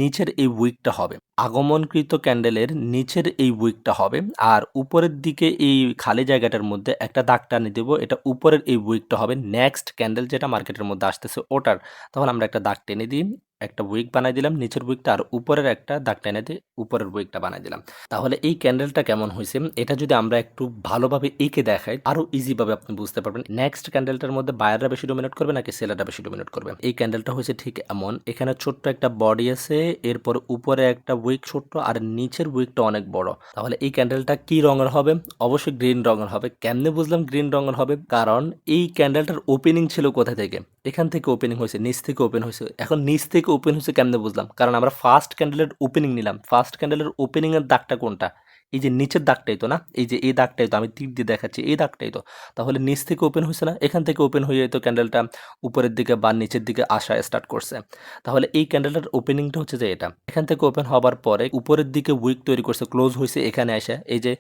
নিচের এই উইকটা হবে আগমনকৃত ক্যান্ডেলের নিচের এই উইকটা হবে। আর উপরের দিকে এই খালি জায়গাটার মধ্যে একটা দাগ টানে দেব, এটা উপরের এই উইকটা হবে নেক্সট ক্যান্ডেল যেটা মার্কেটের মধ্যে আসতেছে ওটার। তখন আমরা একটা দাগ টেনে দিই, একটা উইক বানাই দিলাম নিচের উইকটা, আর উপরের একটা দাগ টেনে দিয়ে উপরের উইকটা বানাই দিলাম। তাহলে এই ক্যান্ডেলটা কেমন হয়েছে এটা যদি আমরা একটু ভালোভাবে এঁকে দেখাই আরো ইজি ভাবে আপনি বুঝতে পারবেন নেক্সট ক্যান্ডেলটার মধ্যে বায়াররা বেশি ডমিনেট করবে নাকি সেলাররা বেশি ডমিনেট করবে। এই ক্যান্ডেলটা হয়েছে ঠিক এমন, এখানে ছোট্ট একটা বডি আছে, এরপর উপরে একটা উইক ছোট্ট আর নিচের উইকটা অনেক বড়। তাহলে এই ক্যান্ডেলটা কি রঙের হবে? অবশ্যই গ্রিন রঙের হবে। কেমনে বুঝলাম গ্রিন রঙের হবে? কারণ এই ক্যান্ডেলটার ওপেনিং ছিল কোথা থেকে? এখান থেকে ওপেনিং হয়েছে, নিচ থেকে ওপেন হয়েছে। এখন নিচ থেকে ওপেন হয়েছে কেমনে বুঝলাম? কারণ আমরা ফার্স্ট ক্যান্ডেলের ওপেনিং নিলাম, ফার্স্ট ক্যান্ডেলের ওপেনিং এর দাগটা কোনটা? এই যে নিচের দাগটাই তো না, এই যে এই দাগটাই তো, আমি তীর দিয়ে দেখাচ্ছি, এই দাগটাই তো। তাহলে নিচ থেকে ওপেন হয়েছে না, এখান থেকে ওপেন হয়ে তো ক্যান্ডেলটা উপরের দিকে বা নিচের দিকে আসা স্টার্ট করছে। তাহলে এই ক্যান্ডেলটার ওপেনিংটা হচ্ছে যে এটা, এখান থেকে ওপেন হবার পরে উপরের দিকে উইক তৈরি করছে, ক্লোজ হয়েছে এখানে আসে, এই যে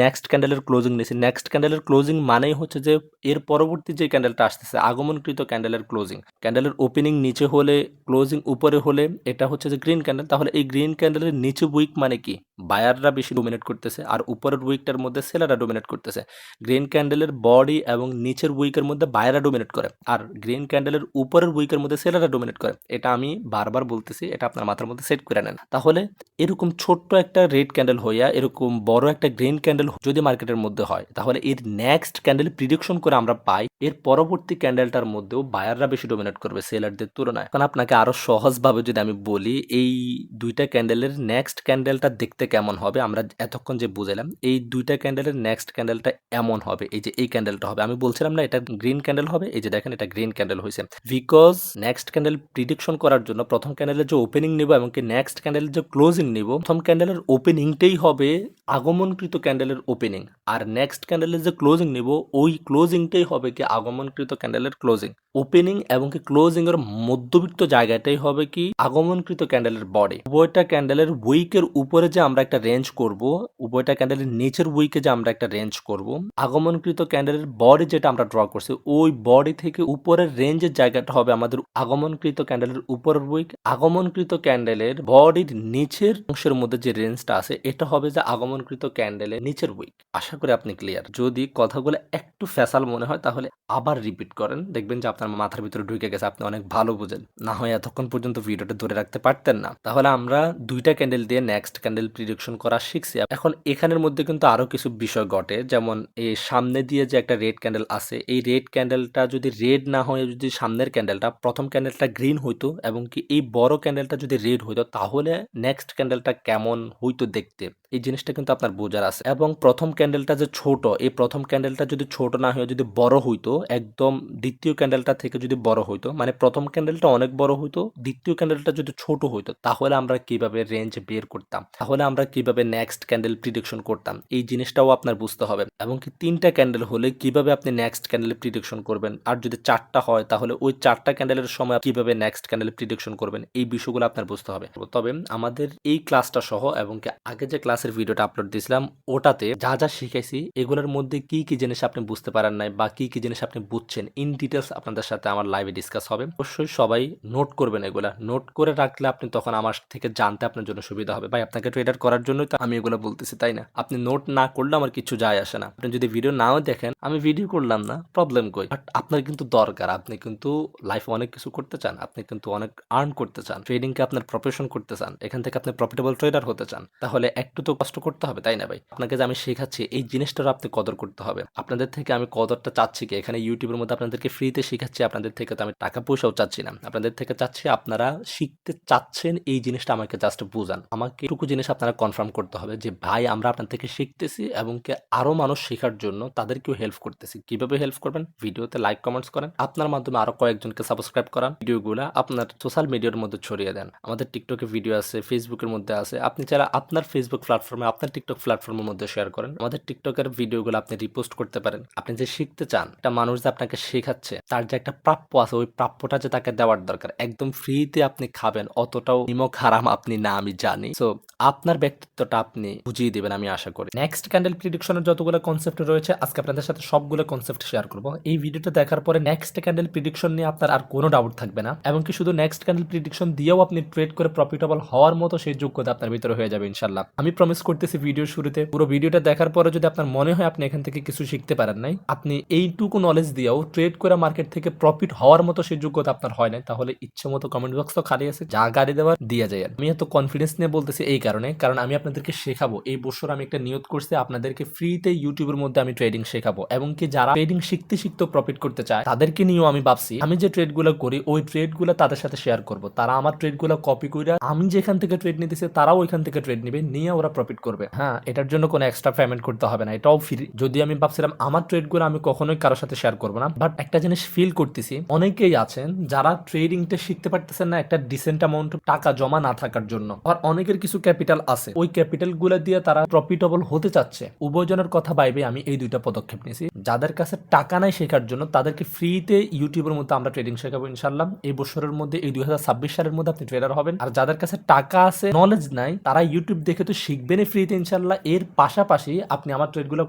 নেক্সট ক্যান্ডেলের ক্লোজিং নিয়েছে। নেক্সট ক্যান্ডেলের ক্লোজিং মানেই হচ্ছে যে এর পরবর্তী যে ক্যান্ডেলটা আসতেছে আগমনকৃত ক্যান্ডেলের ক্লোজিং। ক্যান্ডেলের ওপেনিং নিচে হলে ক্লোজিং উপরে হলে এটা হচ্ছে যে গ্রিন ক্যান্ডেল। তাহলে এই গ্রিন ক্যান্ডেলের নিচে উইক মানে কি? বায়াররা বেশি ডোমিনেট করতেছে আর উপরের উইকটার মধ্যে সেলাররা ডোমিনেট করতেছে। গ্রিন ক্যান্ডেলের বডি এবং নিচের উইকের মধ্যে বায়াররা ডোমিনেট করে আর গ্রিন ক্যান্ডেলের উপরের উইকের মধ্যে সেলাররা ডোমিনেট করে। এটা আমি বারবার বলতেছি, এটা আপনার মাথার মধ্যে সেট করে নেন। তাহলে এরকম ছোট্ট একটা রেড ক্যান্ডেল হইয়া এরকম বড় একটা গ্রিন ক্যান্ডেল যদি মার্কেটের মধ্যে হয় তাহলে এর নেক্সট ক্যান্ডেল প্রিডিকশন করে আমরা পাই এর পরবর্তী ক্যান্ডেলটার মধ্যেও বায়াররা বেশি ডমিনেট করবে সেলারদের তুলনায়। এখন আপনাকে আরো সহজভাবে যদি আমি বলি, এই ২ টা ক্যান্ডেলের নেক্সট ক্যান্ডেলটা দেখতে কেমন হবে, আমরা এতক্ষণ যে বুঝাইলাম, এই ২ টা ক্যান্ডেলের নেক্সট ক্যান্ডেলটা এমন হবে। এই যে এই ক্যান্ডেলটা হবে। আমি বলছিলাম না এটা গ্রিন ক্যান্ডেল হবে? এই যে দেখেন এটা গ্রিন ক্যান্ডেল হইছে। বিকজ নেক্সট ক্যান্ডেল প্রিডিকশন করার জন্য প্রথম ক্যান্ডেলের যে ওপেনিং নিব এবং কি নেক্সট ক্যান্ডেলের যে ক্লোজিং নিব, প্রথম ক্যান্ডেলের ওপেনিংটাই হবে আগমনকৃত ক্যান্ডেলের ওপেনিং। আর নেক্সট ক্যান্ডেলের যে ক্লোজিং নিব, ওই ক্লোজিংটাই হবে কি আগমনকৃত ক্যান্ডেলের ক্লোজিং। ওপেনিং এবং কি ক্লোজিং এর মধ্যবিত্ত জায়গাটাই হবে কি আগমনকৃত ক্যান্ডেলের বডি। উভয়টা ক্যান্ডেলের উইকের উপরে যে আমরা একটা রেঞ্জ করব, উভয়টা ক্যান্ডেলের নিচের উইকে যে আমরা একটা রেঞ্জ করব, আগমনকৃত ক্যান্ডেলের বডি যেটা আমরা ড্র করছি, ওই বডি থেকে উপরের রেঞ্জের জায়গাটা হবে আমাদের আগমনকৃত ক্যান্ডেলের উপরের উইক। আগমনকৃত ক্যান্ডেলের বডির নিচের অংশের মধ্যে যে রেঞ্জটা আছে, এটা হবে যে আগমনকৃত ক্যান্ডেলের নিচের উইক। আশা করি আপনি ক্লিয়ার। যদি কথাগুলো একটু ফ্যাসাল মনে হয় তাহলে আবার রিপিট করেন, দেখবেন যে আপনার মাথার ভিতরে ঢুকে গেছে, আপনি অনেক ভালো বুঝেন। না হয় এতক্ষণ পর্যন্ত ভিডিওটা ধরে রাখতে পারতেন না। তাহলে আমরা ২ টা ক্যান্ডেল দিয়ে নেক্সট ক্যান্ডেল প্রিডিকশন করা শিখছি। এখন এখানের মধ্যে কিন্তু আরো কিছু বিষয় ঘটে, যেমন এই সামনে দিয়ে যে একটা রেড ক্যান্ডেল আছে, এই রেড ক্যান্ডেলটা যদি রেড না হয়ে যদি সামনের ক্যান্ডেলটা, প্রথম ক্যান্ডেলটা গ্রিন হইতো এবং কি এই বড় ক্যান্ডেলটা যদি রেড হইতো, তাহলে নেক্সট ক্যান্ডেলটা কেমন হইতো দেখতে, এই জিনিসটা কিন্তু আপনার বোঝার আছে। এবং প্রথম ক্যান্ডেলটা যে ছোট, এই প্রথম ক্যান্ডেলটা যদি ছোট না হয়ে যদি বড় হইতো, একদম দ্বিতীয় ক্যান্ডেলটা থেকে যদি বড় হইতো, মানে প্রথম ক্যান্ডেলটা অনেক বড় হইতো, দ্বিতীয় ক্যান্ডেলটা যদি ছোট হইতো, তাহলে আমরা কিভাবে রেঞ্জ বের করতাম, তাহলে আমরা কিভাবে নেক্সট ক্যান্ডেল প্রিডিকশন করতাম, এই জিনিসটাও আপনার বুঝতে হবে। এবং কি ৩টা ক্যান্ডেল হলে কিভাবে আপনি নেক্সট ক্যান্ডেল প্রিডিকশন করবেন, আর যদি ৪টা হয় তাহলে ওই ৪টা ক্যান্ডেলের সময় কিভাবে নেক্সট ক্যান্ডেল প্রিডিকশন করবেন, এই বিষয়গুলো আপনার বুঝতে হবে। তবে আমাদের এই ক্লাসটা সহ এবং কি আগে যে ক্লাসের ভিডিওটা আপলোড দিয়েছিলাম, ওটাতে যা যা শিখাইছি, এগুলোর মধ্যে কি কি জিনিস আপনি বুঝতে পারেন নাই বা কি কি জিনিস আপনি বুঝছেন, ইন ডিটেলস আপনাদের সাথে আমার লাইভে ডিসকাস হবে। অবশ্যই সবাই নোট করবেন, এগুলা নোট করে রাখলে আপনি তখন আমার থেকে জানতে আপনার জন্য সুবিধা হবে। ভাই আপনাকে ট্রেডার করার জন্যই তো আমি এগুলো বলতেছি, তাই না? আপনি নোট না করলে আমার কিছু যায় আসে না। আপনি যদি ভিডিও নাও দেখেন, আমি ভিডিও করলাম না, প্রবলেম কই, বাট আপনার কিন্তু দরকার। আপনি কিন্তু লাইফে অনেক কিছু করতে চান, আপনি কিন্তু অনেক আর্ন করতে চান, ট্রেডিং কে আপনার প্রফেশন করতে চান, এখান থেকে আপনি প্রফিটেবল ট্রেডার হতে চান, তাহলে একটু তো কষ্ট করতে হবে, তাই না ভাই? আপনাকে যে আমি শেখাচ্ছি, এই জিনিসটারও আপনি কদর করতে হবে। আপনাদের থেকে আমি কদরটা চাচ্ছি কি, এখানে ইউটিউবের মধ্যে আপনাদেরকে ফ্রিতে শেখাচ্ছি, আপনাদের থেকে তো আমি টাকা পয়সাও চাচ্ছি না। আপনাদের থেকে চাচ্ছি আপনারা শিখতে চাচ্ছেন, এই জিনিসটা আমাকে জাস্ট বুঝান। আমাকে এটুকু জিনিস আপনারা কনফার্ম করতে হবে যে ভাই আমরা আপনার থেকে শিখতেছি এবং কি আরো মানুষ শেখার জন্য তাদেরকেও হেল্প করতেছি। কিভাবে হেল্প করবেন? ভিডিওতে লাইক কমেন্টস করেন, আপনার মাধ্যমে আরো কয়েকজনকে সাবস্ক্রাইব করান, ভিডিওগুলো আপনার সোশ্যাল মিডিয়ার মধ্যে ছড়িয়ে দেন। আমাদের টিকটকে ভিডিও আছে, ফেসবুকের মধ্যে আছে, আপনি যারা আপনার ফেসবুক প্ল্যাটফর্মে, আপনার টিকটক প্ল্যাটফর্মের মধ্যে শেয়ার করেন। আমাদের টিকটকের ভিডিওগুলো আপনি রিপোস্ট করতে পারেন। আপনি যে শিখতে চান, একটা মানুষ যে আপনাকে শেখাচ্ছে, তার যে একটা প্রাপ্য আছে, ওই প্রাপ্যটা যে তাকে দেওয়ার দরকার। একদম ফ্রিতে আপনি খাবেন, অতটাও নিমক হারাম আপনি না, আমি জানি। সো আপনার ব্যক্তিত্বটা আপনি বুঝিয়ে দিবেন, আমি আশা করি। নেক্সট ক্যান্ডেল প্রিডিকশনের যতগুলো কনসেপ্ট রয়েছে, আজকে আপনাদের সাথে সবগুলো কনসেপ্ট শেয়ার করব। এই ভিডিওটা দেখার পরে নেক্সট ক্যান্ডেল প্রিডিকশন নিয়ে আপনার আর কোনো ডাউট থাকবে না, এবং কি শুধু নেক্সট ক্যান্ডেল প্রিডিকশন দিয়েও আপনি ট্রেড করে প্রফিটেবল হওয়ার মতো সেই যোগ্যতা আপনার ভিতরে হয়ে যাবে ইনশাল্লাহ। আমি প্রমিস করতেছি ভিডিওর শুরুতে, পুরো ভিডিওটা দেখার পরে যদি আপনার মনে হয় আপনি এখান থেকে কিছু শিখতে পারেন নাই, আপনি এইটুকু নলেজ দিয়েও ট্রেড করে মার্কেট থেকে প্রফিট হওয়ার মতো সেই যোগ্যতা আপনার হয় নাই, তাহলে ইচ্ছে মতো কমেন্ট বক্স তো খালি আছে, যা গাড়ি দেওয়ার দিয়ে যায়। আমি এত কনফিডেন্স নিয়ে বলতেছি এই কারণে, কারণ আমি আপনাদেরকে শেখাবো। এই বছর আমি একটা নিয়ত করছি, আপনাদেরকে ফ্রিতে ইউটিউবের মধ্যে আমি ট্রেডিং শেখাবো, এবং কি যারা ট্রেডিং শিখতে শিখতে প্রফিট করতে চায় তাদেরকে নিয়েও আমি ভাবছি আমি যে ট্রেড গুলো করি, ওই ট্রেড গুলো তাদের সাথে শেয়ার করব। তারা আমার ট্রেড গুলো কপি করে, আমি যেখান থেকে ট্রেড নিতেছি তারাও ওইখান থেকে ট্রেড নিবে, নিয়ে ওরা প্রফিট করবে। হ্যাঁ, এটার জন্য কোনো এক্সট্রা পেমেন্ট করতে হবে না, এটাও ফ্রি। যদি আমি ভাবছিলাম আমার ট্রেড গুলো আমি কখনোই কারোর সাথে শেয়ার করবো না, বাট একটা জিনিস ফিল করতেছি, অনেকেই আছেন যারা ট্রেডিংটা শিখতে পারতেছেন না একটা ডিসেন্ট অ্যামাউন্ট টাকা জমা না থাকার জন্য। আবার অনেকের কিছু ক্যাপিটাল আছে, ওই ক্যাপিটাল গুলো দিয়ে তারা প্রফিটেবল হতে চাচ্ছে। উভয়জনের কথা ভাইবে আমি এই দুইটা পদক্ষেপ নিয়েছি। যাদের কাছে টাকা নাই শেখার জন্য, তাদেরকে ফ্রিতে ইউটিউবের মধ্যে আমরা ট্রেডিং শেখাবো ইনশাল্লাহ। এই বছরের মধ্যে, এই 2026 সালের মধ্যে আপনি ট্রেডার হবেন। আর যাদের কাছে টাকা আছে, নলেজ নাই, তারা ইউটিউব দেখে তো শিখবেনই ফ্রিতে ইনশাল্লাহ। এর পাশাপাশি আপনি আমার ট্রেডগুলো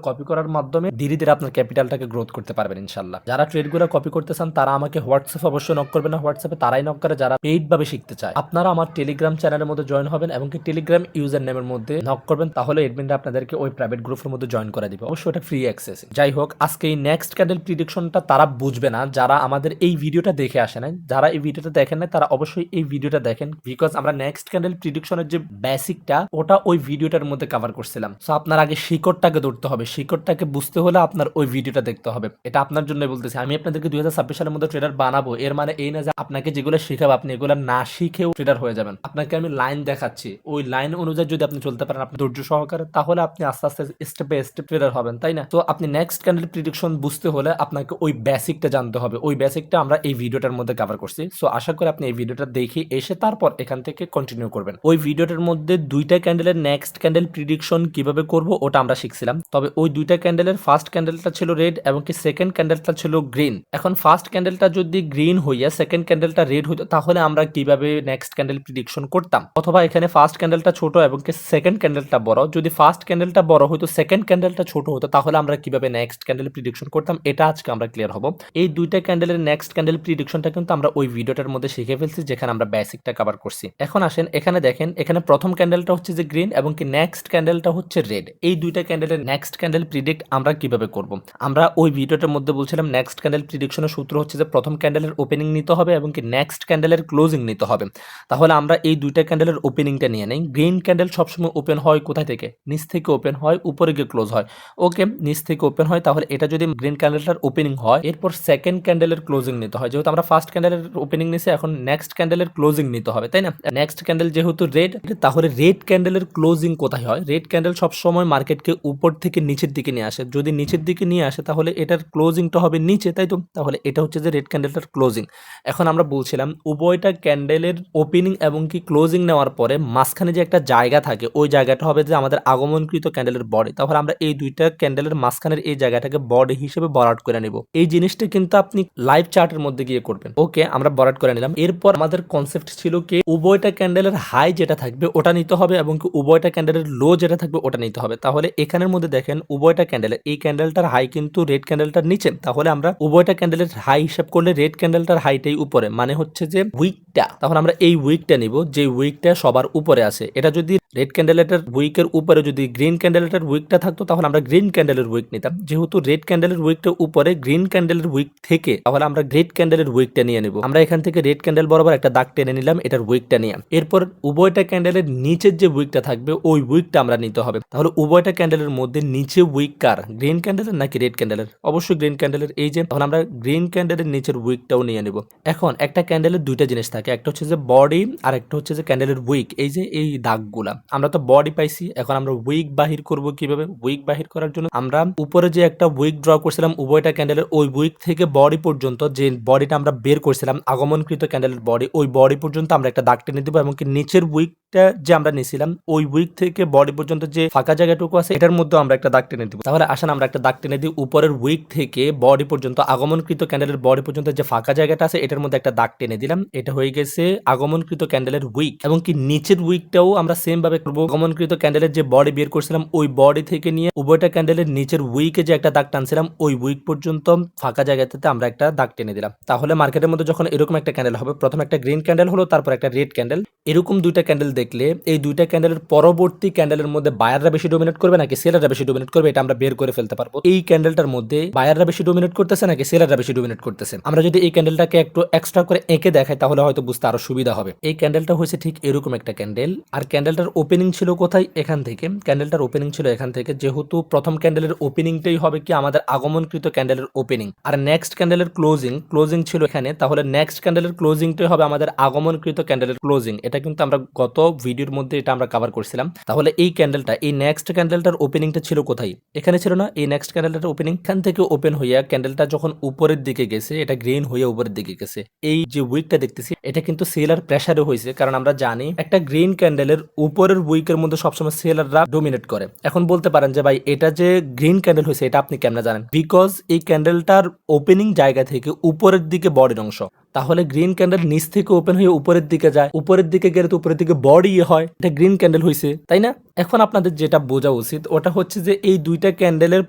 কপি করার মাধ্যমে ধীরে ধীরে আপনার ক্যাপিটালটাকে গ্রোথ করতে পারবেন ইনশাল্লাহ। যারা ট্রেডগুলো কপি করতে চান তারা আমাকে হোয়াটসঅ্যাপ অবশ্যই নক করবে না, হোয়াটসঅ্যাপে তারাই নক করে যারা পেইড ভাবে শিখতে চায়। আপনারা আমার টেলিগ্রাম চ্যানেলের মধ্যে জয়েন হবেন এবং কি টেলিগ্রাম ইউজার নেমের মধ্যে নক করবেন, তাহলে এডমিনরা আপনাদেরকে ওই প্রাইভেট গ্রুপের মধ্যে জয়েন করে দিবে। অবশ্যই এটা ফ্রি অ্যাক্সেস। যাই হোক, আজকে এই নেক্সট ক্যান্ডেল প্রিডিকশনটা তারা বুঝবে না যারা আমাদের এই ভিডিওটা দেখে আসে নাই। যারা এই ভিডিওটা দেখেন না তারা অবশ্যই এই ভিডিওটা দেখেন, বিকজ আমরা নেক্সট ক্যান্ডেল প্রিডিকশনের যে বেসিকটা, ওটা ওই ভিডিও ভিডিওটার মধ্যে কভার করছিলাম। সো আপনার আগে শিকড়টাকে ধরতে হবে, শিকড়টাকে বুঝতে হলে আপনার ওই ভিডিওটা দেখতে হবে। এটা আপনার জন্য বলতেছি। আমি আপনাদেরকে 2026 সালের মধ্যে ট্রেডার বানাবো, এর মানে এই না যে আপনাকে যেগুলো শিখাবো আপনি এগুলো না শিখেও ট্রেডার হয়ে যাবেন। আপনাকে আমি লাইন দেখাচ্ছি, ওই লাইন অনুযায়ী যদি আপনি চলতে পারেন আপনি ধৈর্য সহকারে, তাহলে আপনি আস্তে আস্তে স্টেপ বাই স্টেপ ট্রেডার হবেন, তাই না? তো আপনি নেক্সট ক্যান্ডেল প্রিডিকশন বুঝতে হলে আপনাকে ওই বেসিকটা জানতে হবে। ওই বেসিকটা আমরা এই ভিডিওটার মধ্যে কভার করছি। সো আশা করি আপনি এই ভিডিওটা দেখে এসে তারপর এখান থেকে কন্টিনিউ করবেন। ওই ভিডিওটার মধ্যে দুইটা ক্যান্ডেলের নেক্সট ক্যান্ডেল প্রিডিকশন কিভাবে করব ওটা আমরা শিখছিলাম। তবে ওই দুইটা ক্যান্ডেলের ফার্স্ট ক্যান্ডেলটা ছিল রেড এবং কি সেকেন্ড ক্যান্ডেলটা ছিল গ্রিন। এখন ফার্স্ট ক্যান্ডেলটা যদি গ্রিন হইয়া সেকেন্ড ক্যান্ডেলটা রেড হইতো তাহলে আমরা কিভাবে নেক্সট ক্যান্ডেল প্রিডিকশন করতাম, অথবা এখানে ফার্স্ট ক্যান্ডেলটা ছোট এবং কি সেকেন্ড ক্যান্ডেলটা বড়, যদি ফার্স্ট ক্যান্ডেলটা বড় হইতো সেকেন্ড ক্যান্ডেলটা ছোট হতো তাহলে আমরা কিভাবে নেক্সট ক্যান্ডেল প্রিডিকশন করতাম, এটা আজকে আমরা ক্লিয়ার হব। এই দুইটা ক্যান্ডেলের নেক্সট ক্যান্ডেল প্রিডিকশনটা কিন্তু আমরা ওই ভিডিওটার মধ্যে শিখে ফেলছি যেখানে আমরা বেসিকটা কভার করছি। এখন আসেন এখানে দেখেন, এখানে প্রথম ক্যান্ডেলটা হচ্ছে যে গ্রিন এবং কি নেক্সট ক্যান্ডেলটা হচ্ছে রেড। এই দুইটা ক্যান্ডেলের নেক্সট ক্যান্ডেল প্রিডিক্ট আমরা কিভাবে করব, আমরা ওই ভিডিওটার মধ্যে বলছিলাম নেক্সট ক্যান্ডেল প্রিডিকশনের সূত্র হচ্ছে যে প্রথম ক্যান্ডেলের ওপেনিং নিতে হবে এবং কি নেক্সট ক্যান্ডেলের ক্লোজিং নিতে হবে। তাহলে আমরা এই দুইটা ক্যান্ডেলের ওপেনিংটা নিয়ে নেই। গ্রিন ক্যান্ডেল সবসময় ওপেন হয় কোথায় থেকে, নিচ থেকে ওপেন হয়, উপরে গিয়ে ক্লোজ হয়। ওকে, নিচ থেকে ওপেন হয়, তাহলে এটা যদি গ্রিন ক্যান্ডেলটার ওপেনিং হয় এরপর সেকেন্ড ক্যান্ডেলের ক্লোজিং নিতে হয়। যেহেতু আমরা ফার্স্ট ক্যান্ডেলের ওপেনিং নিছি, এখন নেক্সট ক্যান্ডেলের ক্লোজিং নিতে হবে, তাই না? নেক্সট ক্যান্ডেল যেহেতু রেড, তাহলে রেড ক্যান্ডেলের ক্লোজিং কোথায় হয়? রেড ক্যান্ডেল সবসময় মার্কেটকে উপর থেকে নিচের দিকে নিয়ে আসে। যদি নিচের দিকে নিয়ে আসে তাহলে এটার ক্লোজিংটা হবে নিচে, তাই তো? তাহলে এটা হচ্ছে যে রেড ক্যান্ডেলটার ক্লোজিং। এখন আমরা বলছিলাম উভয়টা ক্যান্ডেলের ওপেনিং এবং কি ক্লোজিং নেওয়ার পরে মাঝখানে যে একটা জায়গা থাকে ওই জায়গাটা হবে যে আমাদের আগমনকৃত ক্যান্ডেলের বডি। তাহলে আমরা এই দুইটা ক্যান্ডেলের মাঝখানের এই জায়গাটাকে বডি হিসেবে বরাট করে নেব। এই জিনিসটা কিন্তু আপনি লাইভ চার্টের মধ্যে গিয়ে করবেন। ওকে, আমরা বরাট করে নিলাম। এরপর আমাদের কনসেপ্ট ছিল কি উভয়টা ক্যান্ডেলের হাই যেটা থাকবে ওটা নিতে হবে এবং কি উভয়টা ক্যান্ডেলের লো যেটা থাকবে ওটা নিতে হবে। তাহলে এখানের মধ্যে দেখেন উভয়টা ক্যান্ডেলের এই ক্যান্ডেলটার হাই কিন্তু রেড ক্যান্ডেলটার নিচে, তাহলে আমরা উভয়টা ক্যান্ডেলের হাই হিসাব করলে রেড ক্যান্ডেলটার হাইটাই উপরে, মানে হচ্ছে যে উইকটা। তখন আমরা এই উইকটা নিব যে উইকটা সবার উপরে আছে। এটা যদি রেড ক্যান্ডেলের উইকের উপরে যদি গ্রিন ক্যান্ডেলের উইকটা থাকতো তাহলে আমরা গ্রিন ক্যান্ডেলের উইক নিতাম। যেহেতু রেড ক্যান্ডেলের উইকটা উপরে গ্রিন ক্যান্ডেলের উইক থেকে, তাহলে আমরা রেড ক্যান্ডেলের উইকটা নিয়ে নেব। আমরা এখান থেকে রেড ক্যান্ডেল বরাবর একটা দাগ টেনে নিলাম এটার উইকটা নিয়ে। এরপর উভয়টা ক্যান্ডেলের নিচের যে উইকটা থাকবে ওই উইকটা আমরা নিতে হবে। তাহলে উভয়টা ক্যান্ডেলের মধ্যে নিচে উইক কার, গ্রিন ক্যান্ডেলের নাকি রেড ক্যান্ডেলের? অবশ্যই গ্রিন ক্যান্ডেলের। এই যে তখন আমরা গ্রিন ক্যান্ডেলের নিচের উইকটাও নিয়ে নেব। এখন একটা ক্যান্ডেলের দুইটা জিনিস থাকে, একটা হচ্ছে যে বডি আর একটা হচ্ছে যে ক্যান্ডেলের উইক। এই যে এই দাগগুলা আমরা তো বডি পাইছি, এখন আমরা উইক বাহির করব কিভাবে? উইক বাহির করার জন্য আমরা উপরে যে একটা উইক ড্র করছিলাম উভয়টা ক্যান্ডেলের, ওই উইক থেকে বডি পর্যন্ত যে বডিটা আমরা বের করছিলাম আগমনকৃত ক্যান্ডেলের বডি, ওই বডি পর্যন্ত আমরা একটা দাগ টেনে দিব এবং কি নিচের উইকটা যে আমরা নিছিলাম ওই উইক থেকে বডি পর্যন্ত যে ফাঁকা জায়গাটুকু আছে এটার মধ্যে আমরা একটা দাগ টেনে দিব। তাহলে আসেন আমরা একটা দাগ টেনে দিই উপরের উইক থেকে বডি পর্যন্ত, আগমনকৃত ক্যান্ডেলের বডি পর্যন্ত যে ফাঁকা জায়গাটা আছে এটার মধ্যে একটা দাগ টেনে দিলাম। এটা হয়ে গেছে আগমনকৃত ক্যান্ডেলের উইক। এবং কি নিচের উইকটাও আমরা সেম ভাবে করবো। আগমনকৃত ক্যান্ডেলের যে বডি বের করছিলাম ওই বডি থেকে নিয়ে উভয়টা ক্যান্ডেলের নিচের উইকে যে একটা দাগ টানছিলাম ওই উইক পর্যন্ত ফাঁকা জায়গাটাতে আমরা একটা দাগ টেনে দিলাম। তাহলে মার্কেটের মধ্যে যখন এরকম একটা ক্যান্ডেল হবে, প্রথম একটা গ্রিন ক্যান্ডেল হলো তারপর একটা রেড ক্যান্ডেল, এরকম দুইটা ক্যান্ডেল দেখলে এই দুইটা ক্যান্ডেলের পরবর্তী ক্যান্ডেলের মধ্যে বায়াররা বেশি ডোমিনেট করবে নাকি সেলাররা বেশি ডোমিনেট করবে এটা আমরা বের করে ফেলতে পারবো। এই ক্যান্ডেলটার মধ্যে বায়াররা বেশি ডোমিনেট করতেছে নাকি সেলাররা বেশি ডোমিনেট করতেছে। আমরা যদি এই ক্যান্ডেলটাকে একটু এক্সট্রা করে এঁকে দেখাই তাহলে হয়তো বুঝতে আরো সুবিধা হবে। এই ক্যান্ডেলটা হয়েছে ঠিক এরকম একটা ক্যান্ডেল, আর ক্যান্ডেলটার ওপেনিং ছিল কোথায়? এখান থেকে। ক্যান্ডেলটার ওপেনিং ছিল এখান থেকে। যেহেতু প্রথম ক্যান্ডেলের ওপেনিংটাই হবে কি আমাদের আগমনকৃত ক্যান্ডেলের ওপেনিং, আর নেক্সট ক্যান্ডেলের ক্লোজিং ছিল এখানে, তাহলে নেক্সট ক্যান্ডেলের ক্লোজিংটাই হবে আমাদের আগমনকৃত ক্যান্ডেলের ক্লোজিং। এটা কিন্তু আমরা গত ভিডিওর মধ্যে এটা আমরা কভার করছিলাম। তাহলে এই ক্যান্ডেলটা, এই নেক্সট ক্যান্ডেলটার ওপেনিংটা ছিল কোথায়? এখানে ছিল না? এই নেক্সট ক্যান্ডেলটার ওপেনিং এখান থেকে ওপেন হইয়া ক্যান্ডেলটা যখন উপরের দিকে গেছে, এটা গ্রিন হয়ে উপরের দিকে গেছে। এই যে উইকটা দেখতেছি এটা কিন্তু সেলার প্রেসারে হয়েছে, কারণ আমরা জানি একটা গ্রিন ক্যান্ডেলের উপরের উইকের মধ্যে সবসময় সেলাররা ডোমিনেট করে। এখন বলতে পারেন যে ভাই এটা যে গ্রিন ক্যান্ডেল হয়েছে এটা আপনি কেমনে জানেন? বিকজ এই ক্যান্ডেলটার ওপেনিং জায়গা থেকে উপরের দিকে বডির অংশ, তাহলে গ্রিন ক্যান্ডেল নিচ থেকে ওপেন হয়ে উপরের দিকে যায়, উপরের দিকে গেলে তো উপরের দিকে বডি হয়, এটা গ্রিন ক্যান্ডেল হয়েছে, তাই না? এখন আপনাদের যেটা বোঝা উচিত ওটা হচ্ছে যে এই দুইটা ক্যান্ডেলের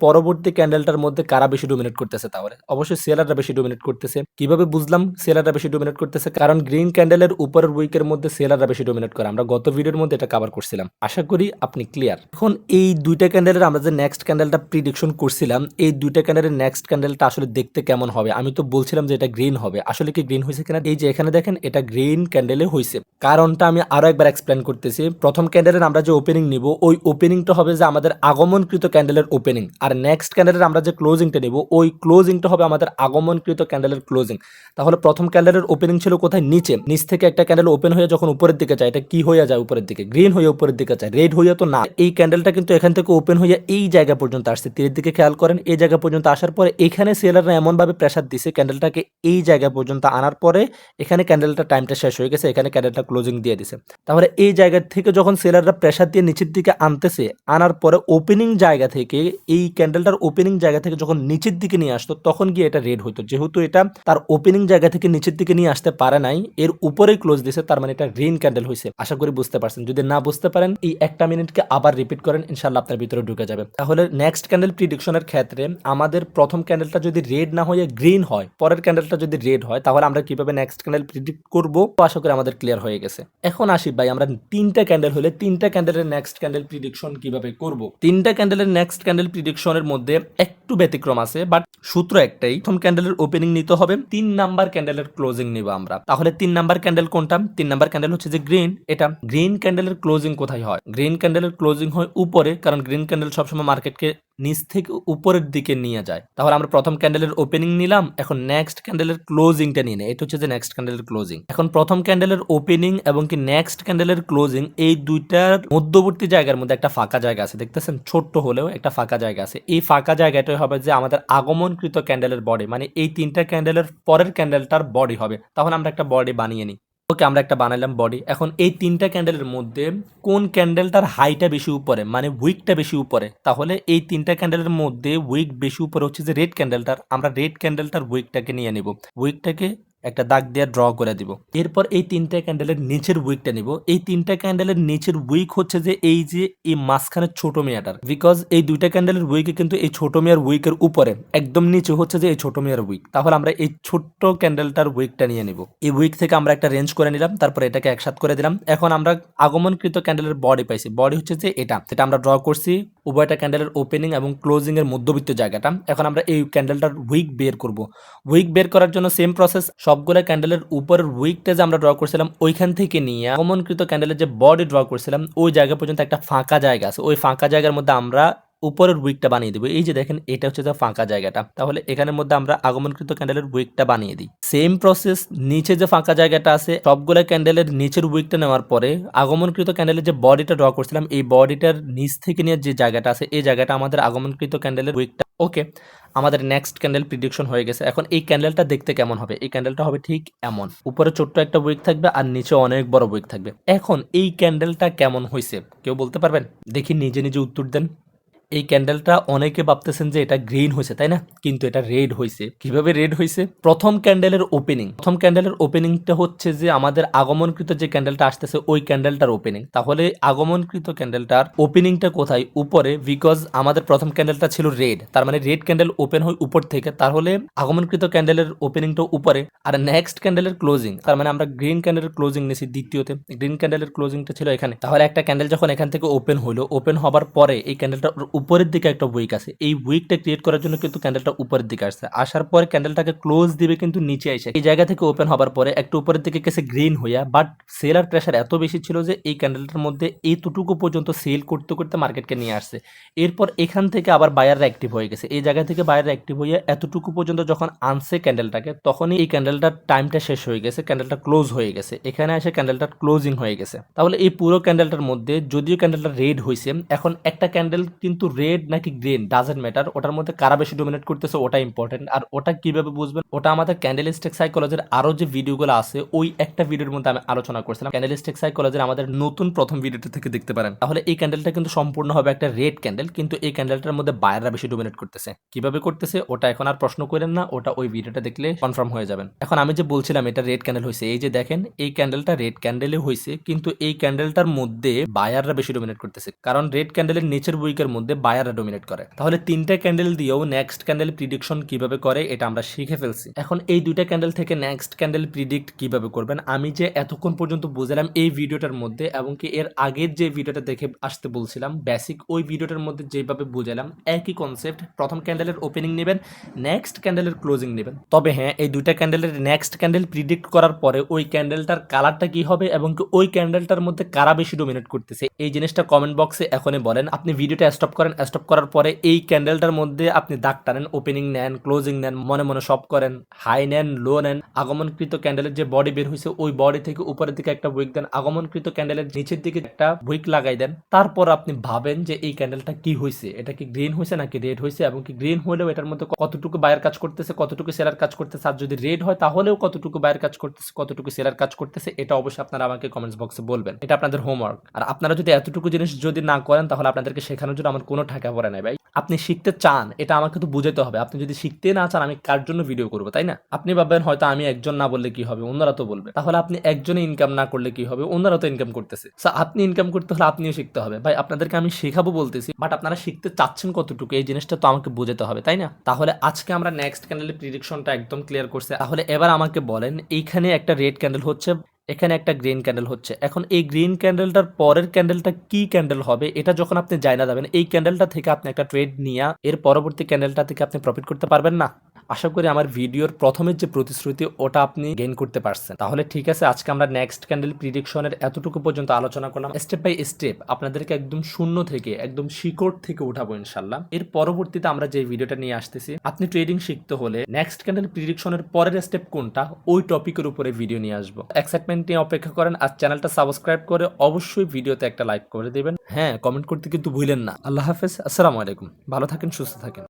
পরবর্তী ক্যান্ডেলটার মধ্যে কারা বেশি ডোমিনেট করতেছে। তাহলে অবশ্যই সেলাররা বেশি ডোমিনেট করতেছে। কিভাবে বুঝলাম সেলাররা বেশি ডোমিনেট করতেছে? কারণ গ্রিন ক্যান্ডেলের উপরের উইকের মধ্যে সেলাররা বেশি ডোমিনেট করে। আমরা গত ভিডিওর মধ্যে এটা কভার করছিলাম, আশা করি আপনি ক্লিয়ার। এখন এই দুইটা ক্যান্ডেলের আমরা যে নেক্সট ক্যান্ডেলটা প্রিডিকশন করছিলাম, এই দুইটা ক্যান্ডেলের নেক্সট ক্যান্ডেলটা আসলে দেখতে কেমন হবে? আমি তো বলছিলাম যে এটা গ্রিন হবে, আসলে কি গ্রিন হয়েছে কিনা? এই যে এখানে দেখেন এটা গ্রিন ক্যান্ডেলে হয়েছে। কারণটা আমি আরো একবার এক্সপ্লেন করতেছি। প্রথম ক্যান্ডেলের আমরা যে ওপেনিং নিব নিব ওই ওপেনিংটা হবে যে আমাদের আগমনকৃত ক্যান্ডেলের ওপেনিং, আর নেক্সট ক্যান্ডেলের আমরা যে ক্লোজিংটা নিব ওই ক্লোজিংটা হবে আমাদের আগমনকৃত ক্যান্ডেলের ক্লোজিং। তাহলে প্রথম ক্যান্ডেলের ওপেনিং ছিল কোথায়? নিচে। নিচ থেকে একটা ক্যান্ডেল ওপেন হয়ে যখন উপরের দিকে যায়, এটা কি হয়ে যায়? উপরের দিকে। গ্রিন হয়ে উপরের দিকে যায়, রেড হয়ে তো না। এই ক্যান্ডেলটা কিন্তু এখান থেকে ওপেন হয়ে এই জায়গা পর্যন্ত আসছে, তীরের দিকে খেয়াল করেন। এই জায়গা পর্যন্ত আসার পরে এখানে সেলাররা এমনভাবে প্রেসার দিছে ক্যান্ডেলটাকে এই জায়গা পর্যন্ত আনার পরে এখানে ক্যান্ডেলটা টাইমটা শেষ হয়ে গেছে, এখানে ক্যান্ডেলটা ক্লোজিং দিয়ে দিছে। তাহলে এই জায়গা থেকে যখন সেলাররা প্রেসার দিয়ে নিচের দিকে আনতেছে, আনার পরে ওপেনিং জায়গা থেকে এই ক্যান্ডেলটার ওপেনিং জায়গা থেকে যখন নিচের দিকে নিয়ে আসতো তখন গিয়ে এটা রেড হতো। যেহেতু এটা তার ওপেনিং জায়গা থেকে নিচের দিকে নিয়ে আসতে পারে নাই, এর উপরেই ক্লোজ দিছে, তার মানে এটা গ্রিন ক্যান্ডেল হয়েছে। আশা করি বুঝতে পারছেন। যদি না বুঝতে পারেন এই একটা মিনিটকে আবার রিপিট করেন, ইনশাআল্লাহ আপনার ভিতরে ঢুকে যাবে। তাহলে নেক্সট ক্যান্ডেল প্রিডিকশনের ক্ষেত্রে আমাদের প্রথম ক্যান্ডেলটা যদি রেড না হয়ে গ্রিন হয়, পরের ক্যান্ডেলটা যদি রেড হয়, তাহলে আমরা কিভাবে নেক্সট ক্যান্ডেল প্রিডিক্ট করব আশা করি আমাদের ক্লিয়ার হয়ে গেছে। এখন আসি ভাই, আমরা তিনটা ক্যান্ডেল হলে তিনটা ক্যান্ডেলের নেক্সট ক্যান্ডেল প্রিডিকশন কিভাবে করব। তিনটা ক্যান্ডেলের নেক্সট ক্যান্ডেল প্রিডিকশনের মধ্যে একটু ব্যতিক্রম আছে, বাট সূত্র একটাই। প্রথম ক্যান্ডেলের ওপেনিং নিতে হবে, 3 নাম্বার ক্যান্ডেলের ক্লোজিং নিব আমরা। তাহলে 3 নাম্বার ক্যান্ডেল কোনটা? 3 নাম্বার ক্যান্ডেল হচ্ছে যে গ্রিন। এটা গ্রিন ক্যান্ডেলের ক্লোজিং কোথায় হয়? গ্রিন ক্যান্ডেলের ক্লোজিং হয় উপরে, কারণ গ্রিন ক্যান্ডেল সবসময় মার্কেটকে নিচ থেকে উপরের দিকে নিয়ে যায়। তাহলে আমরা প্রথম ক্যান্ডেলের ওপেনিং নিলাম, এখন নেক্সট ক্যান্ডেলের ক্লোজিংটা নিয়ে নেই। এটা হচ্ছে যে নেক্সট ক্যান্ডেলের ক্লোজিং। এখন প্রথম ক্যান্ডেলের ওপেনিং এবং কি নেক্সট ক্যান্ডেলের ক্লোজিং, এই দুইটার মধ্যবর্তী জায়গার মধ্যে একটা ফাঁকা জায়গা আছে, দেখতেছেন? ছোট্ট হলেও একটা ফাঁকা জায়গা আছে। এই ফাঁকা জায়গাটাই হবে যে আমাদের আগমনকৃত ক্যান্ডেলের বডি, মানে এই তিনটা ক্যান্ডেলের পরের ক্যান্ডেলটার বডি হবে। তখন আমরা একটা বডি বানিয়ে নিই। ওকে, আমরা একটা বানাইলাম বডি। এখন এই তিনটা ক্যান্ডেলের মধ্যে কোন ক্যান্ডেলটার হাইটা বেশি উপরে, মানে উইকটা বেশি উপরে? তাহলে এই তিনটা ক্যান্ডেলের মধ্যে উইক বেশি উপরে হচ্ছে যে রেড ক্যান্ডেলটার। আমরা রেড ক্যান্ডেলটার উইকটাকে নিয়ে নিব, উইকটাকে একটা দাগ দিয়ে ড্র করে দিব। এরপর এই তিনটা ক্যান্ডেলের নিচের উইকটা নিব। এই তিনটা ক্যান্ডেলের নিচের উইক হচ্ছে যে এই মাঝখানের ছোট মেয়াটার, বিকজ এই দুইটা ক্যান্ডেলের উইকে কিন্তু এই ছোট মেয়ার উইকের উপরে একদম নিচে হচ্ছে যে এই ছোট মেয়ার উইক। তাহলে আমরা এই ছোট্ট ক্যান্ডেলটার উইকটা নিয়ে নিব। এই উইক থেকে আমরা একটা রেঞ্জ করে নিলাম, তারপর এটাকে একসাথ করে দিলাম। এখন আমরা আগমনকৃত ক্যান্ডেলের বডি পাইছি। বডি হচ্ছে যে এটা, যেটা আমরা ড্র করছি উভয়টা ক্যান্ডেলের ওপেনিং এবং ক্লোজিং এর মধ্যবর্তী জায়গাটা। এখন আমরা এই ক্যান্ডেলটার উইক বের করব। উইক বের করার জন্য সেম প্রসেস, সবগুলো ক্যান্ডেলের উপরের উইকটা যে আমরা ড্র করছিলাম ওইখান থেকে নিয়ে আগমনকৃত ক্যান্ডেলের যে বডি ড্র করছিলাম ওই জায়গা পর্যন্ত একটা ফাঁকা জায়গা আছে, ওই ফাঁকা জায়গার মধ্যে আমরা উপরের উইকটা বানিয়ে দিব। এই যে দেখেন, এটা হচ্ছে যে ফাঁকা জায়গাটা। তাহলে এখানের মধ্যে আমরা আগমনকৃত ক্যান্ডেলের উইকটা বানিয়ে দিই। সেম প্রসেস, নিচে যে ফাঁকা জায়গাটা আছে সবগুলো ক্যান্ডেলের নিচের উইকটা নেওয়ার পরে আগমনকৃত ক্যান্ডেলের যে বডিটা ড্র করছিলাম এই বডিটার নিচ থেকে নিয়ে যে জায়গাটা আছে এই জায়গাটা আমাদের আগমনকৃত ক্যান্ডেলের উইকটা। ওকে, আমাদের নেক্সট ক্যান্ডেল প্রিডিকশন হয়ে গেছে। এখন এই ক্যান্ডেলটা দেখতে কেমন হবে? এই ক্যান্ডেলটা হবে ঠিক এমন, উপরে ছোট্ট একটা উইক থাকবে আর নিচে অনেক বড় উইক থাকবে। এখন এই ক্যান্ডেলটা কেমন হয়েছে কেউ বলতে পারবেন? দেখি, নিজে নিজে উত্তর দেন। এই ক্যান্ডেলটা অনেকে ভাবতেছেন যে এটা গ্রিন হয়েছে, তাই না? কিন্তু এটা রেড হয়েছে। কিভাবে রেড হয়েছে? প্রথম ক্যান্ডেলের ওপেনিংটা হচ্ছে যে আমাদের আগমনকৃত যে ক্যান্ডেলটা আসতেছে ওই ক্যান্ডেলটার ওপেনিং। তাহলে আগমনকৃত ক্যান্ডেলটার ওপেনিংটা কোথায়? উপরে, বিকজ আমাদের প্রথম ক্যান্ডেলটা ছিল রেড, তার মানে রেড ক্যান্ডেল ওপেন হয় উপর থেকে, তাহলে আগমনকৃত ক্যান্ডেলের ওপেনিংটা উপরে। আর নেক্সট ক্যান্ডেলের ক্লোজিং, তার মানে আমরা গ্রিন ক্যান্ডেলের ক্লোজিং নিয়েছি দ্বিতীয়তে, গ্রিন ক্যান্ডেলের ক্লোজিংটা ছিল এখানে। তাহলে একটা ক্যান্ডেল যখন এখান থেকে ওপেন হলো, ওপেন হবার পরে এই ক্যান্ডেলটা উপরের দিকে একটা উইক আছে, এই উইকটা ক্রিয়েট করার জন্য কিন্তু ক্যান্ডেলটা উপরের দিকে আসছে। আসার পরে ক্যান্ডেলটাকে ক্লোজ দিবে কিন্তু নিচে এসে এই জায়গা থেকে ওপেন হবার পরে একটু উপরের দিকে গেছে গ্রিন হইয়া, বাট সেলার প্রেসার এত বেশি ছিল যে এই ক্যান্ডেলটার মধ্যে এইটুকু পর্যন্ত সেল করতে করতে মার্কেটকে নিয়ে আসছে। এরপর এখান থেকে আবার বায়াররা অ্যাক্টিভ হয়ে গেছে, এই জায়গা থেকে বায়াররা অ্যাক্টিভ হয়ে এতটুকু পর্যন্ত যখন আনছে ক্যান্ডেলটাকে, তখনই এই ক্যান্ডেলটার টাইমটা শেষ হয়ে গেছে, ক্যান্ডেলটা ক্লোজ হয়ে গেছে, এখানে এসে ক্যান্ডেলটা ক্লোজিং হয়ে গেছে। তাহলে এই পুরো ক্যান্ডেলটার মধ্যে যদিও ক্যান্ডেলটা রেড হয়েছে, এখন একটা ক্যান্ডেল কিন্তু রেড নাকি গ্রিন ডাজেন্ট ম্যাটার, ওটার মধ্যে কারা বেশি ডোমিনেট করতেছে ওটা ইম্পর্টেন্ট। আর ওটা কিভাবে বুঝবেন? ওটা আমাদের ক্যান্ডেলিস্টিক সাইকোলজির আরো যে ভিডিওগুলো আছে ওই একটা ভিডিওর মধ্যে আমি আলোচনা করছিলাম। ক্যান্ডেলিস্টিক সাইকোলজির আমাদের নতুন প্রথম ভিডিওটা থেকে দেখতে পারেন। তাহলে এই ক্যান্ডেলটা কিন্তু সম্পূর্ণ হবে একটা রেড ক্যান্ডেল, কিন্তু এই ক্যান্ডেলটার মধ্যে বায়াররা বেশি ডোমিনেট করতেছে। কিভাবে করতেছে ওটা এখন আর প্রশ্ন করেন না, ওটা ওই ভিডিওটা দেখলে কনফার্ম হয়ে যাবেন। এখন আমি যে বলছিলাম এটা রেড ক্যান্ডেল হয়েছে, এই যে দেখেন এই ক্যান্ডেলটা রেড ক্যান্ডেলে হয়েছে, কিন্তু এই ক্যান্ডেলটার মধ্যে বায়াররা বেশি ডোমিনেট করতেছে, কারণ রেড ক্যান্ডেলের নিচের উইকের মধ্যে বায়াররা ডমিনেট করে। তাহলে 3টা ক্যান্ডেল দিয়েও নেক্সট ক্যান্ডেল প্রিডিকশন কিভাবে করে এটা আমরা শিখে ফেলছি। এখন এই 2টা ক্যান্ডেল থেকে নেক্সট ক্যান্ডেল প্রিডিক্ট কিভাবে করবেন আমি যে এতক্ষণ পর্যন্ত বুঝালাম এই ভিডিওটার মধ্যে, এবং কি এর আগের যে ভিডিওটা দেখে আসতে বলছিলাম বেসিক, ওই ভিডিওটার মধ্যে যেভাবে বুঝালাম একই কনসেপ্ট। প্রথম ক্যান্ডেলের ওপেনিং নেবেন, নেক্সট ক্যান্ডেলের ক্লোজিং নেবেন। তবে হ্যাঁ, এই 2টা ক্যান্ডেলের নেক্সট ক্যান্ডেল প্রিডিক্ট করার পরে ওই ক্যান্ডেলটার কালারটা কি হবে এবং কি ওই ক্যান্ডেলটার মধ্যে কারা বেশি ডোমিনেট করতেছে এই জিনিসটা কমেন্ট বক্সে এখনই বলেন। আপনি ভিডিওটা স্টপ করেন, স্টপ করার পরে এই ক্যান্ডেলটার মধ্যে আপনি দাগ টানেন, ওপেনিং নেন, ক্লোজিং নেন, মনে মনে সব করেন, হাই নেন, লো নেন, আগমনকৃত ক্যান্ডেলের যে বডি বের হয়েছে ওই বডি থেকে উপরের দিকে একটা উইক দেন, আগমনকৃত ক্যান্ডেলের নিচের দিকে একটা উইক লাগাই দেন। তারপর আপনি ভাবেন যে এই ক্যান্ডেলটা কি হয়েছে, এটা কি গ্রিন হয়েছে নাকি রেড হয়েছে, এবং কি গ্রিন হলেও এটার মধ্যে কতটুকু বায়ার কাজ করতেছে, কতটুকু সেলার কাজ করতেছে, আর যদি রেড হয় তাহলেও কতটুকু বায়ার কাজ করতেছে, কতটুকু সেলার কাজ করতেছে। এটা অবশ্যই আপনারা আমাকে কমেন্টস বক্সে বলবেন, এটা আপনাদের হোমওয়ার্ক। আর আপনারা যদি এতটুকু জিনিস যদি না করেন তাহলে আপনাদেরকে শেখানোর জন্য আমার কোনো টাকা পড়ে নাই ভাই। আপনি শিখতে চান এটা আমাকে তো বুঝাতে হবে। আপনি যদি শিখতে না চান আমি কার জন্য ভিডিও করবো, তাই না? আপনি ভাববেন হয়তো আমি একজন না বললে কি হবে, অন্যরা তো বলবে। তাহলে আপনি একজনে ইনকাম না করলে কি হবে, অন্যরা তো ইনকাম করতেছে। আপনি ইনকাম করতে হলে আপনিও শিখতে হবে ভাই। আপনাদেরকে আমি শেখাবো বলতেছি, বাট আপনারা শিখতে চাচ্ছেন কতটুকু এই জিনিসটা তো আমাকে বোঝাতে হবে, তাই না? তাহলে আজকে আমরা নেক্সট ক্যান্ডেলের প্রিডিকশনটা একদম ক্লিয়ার করছে। তাহলে এবার আমাকে বলেন, এইখানে একটা রেড ক্যান্ডেল হচ্ছে, এখানে একটা গ্রিন ক্যান্ডেল হচ্ছে। এখন এই গ্রিন ক্যান্ডেলটার পরের ক্যান্ডেলটা কি ক্যান্ডেল হবে এটা যখন আপনি জানা যাবেন, এই ক্যান্ডেলটা থেকে আপনি একটা ট্রেড নিয়ে এর পরবর্তী ক্যান্ডেলটা থেকে আপনি প্রফিট করতে পারবেন না? আশা করি আমার ভিডিওর প্রথমের যে প্রতিশ্রুতি ওটা আপনি গেইন করতে পারছেন। তাহলে ঠিক আছে, আজকে আমরা নেক্সট ক্যান্ডেল প্রিডিকশনের এতটুকু পর্যন্ত আলোচনা করলাম। স্টেপ বাই স্টেপ আপনাদেরকে একদম শূন্য থেকে একদম শিকড় থেকে উঠাবো ইনশাল্লাহ। এর পরবর্তীতে আমরা যে ভিডিওটা নিয়ে আসতেছি, আপনি ট্রেডিং শিখতে হলে নেক্সট ক্যান্ডেল প্রিডিকশনের পরের স্টেপ কোনটা ওই টপিকের উপরে ভিডিও নিয়ে আসবো। এক্সাইটমেন্ট নিয়ে অপেক্ষা করেন, আর চ্যানেলটা সাবস্ক্রাইব করে অবশ্যই ভিডিওতে একটা লাইক করে দিবেন। হ্যাঁ, কমেন্ট করতে কিন্তু ভুলেন না। আল্লাহ হাফেজ, আসসালামু আলাইকুম। ভালো থাকেন, সুস্থ থাকেন।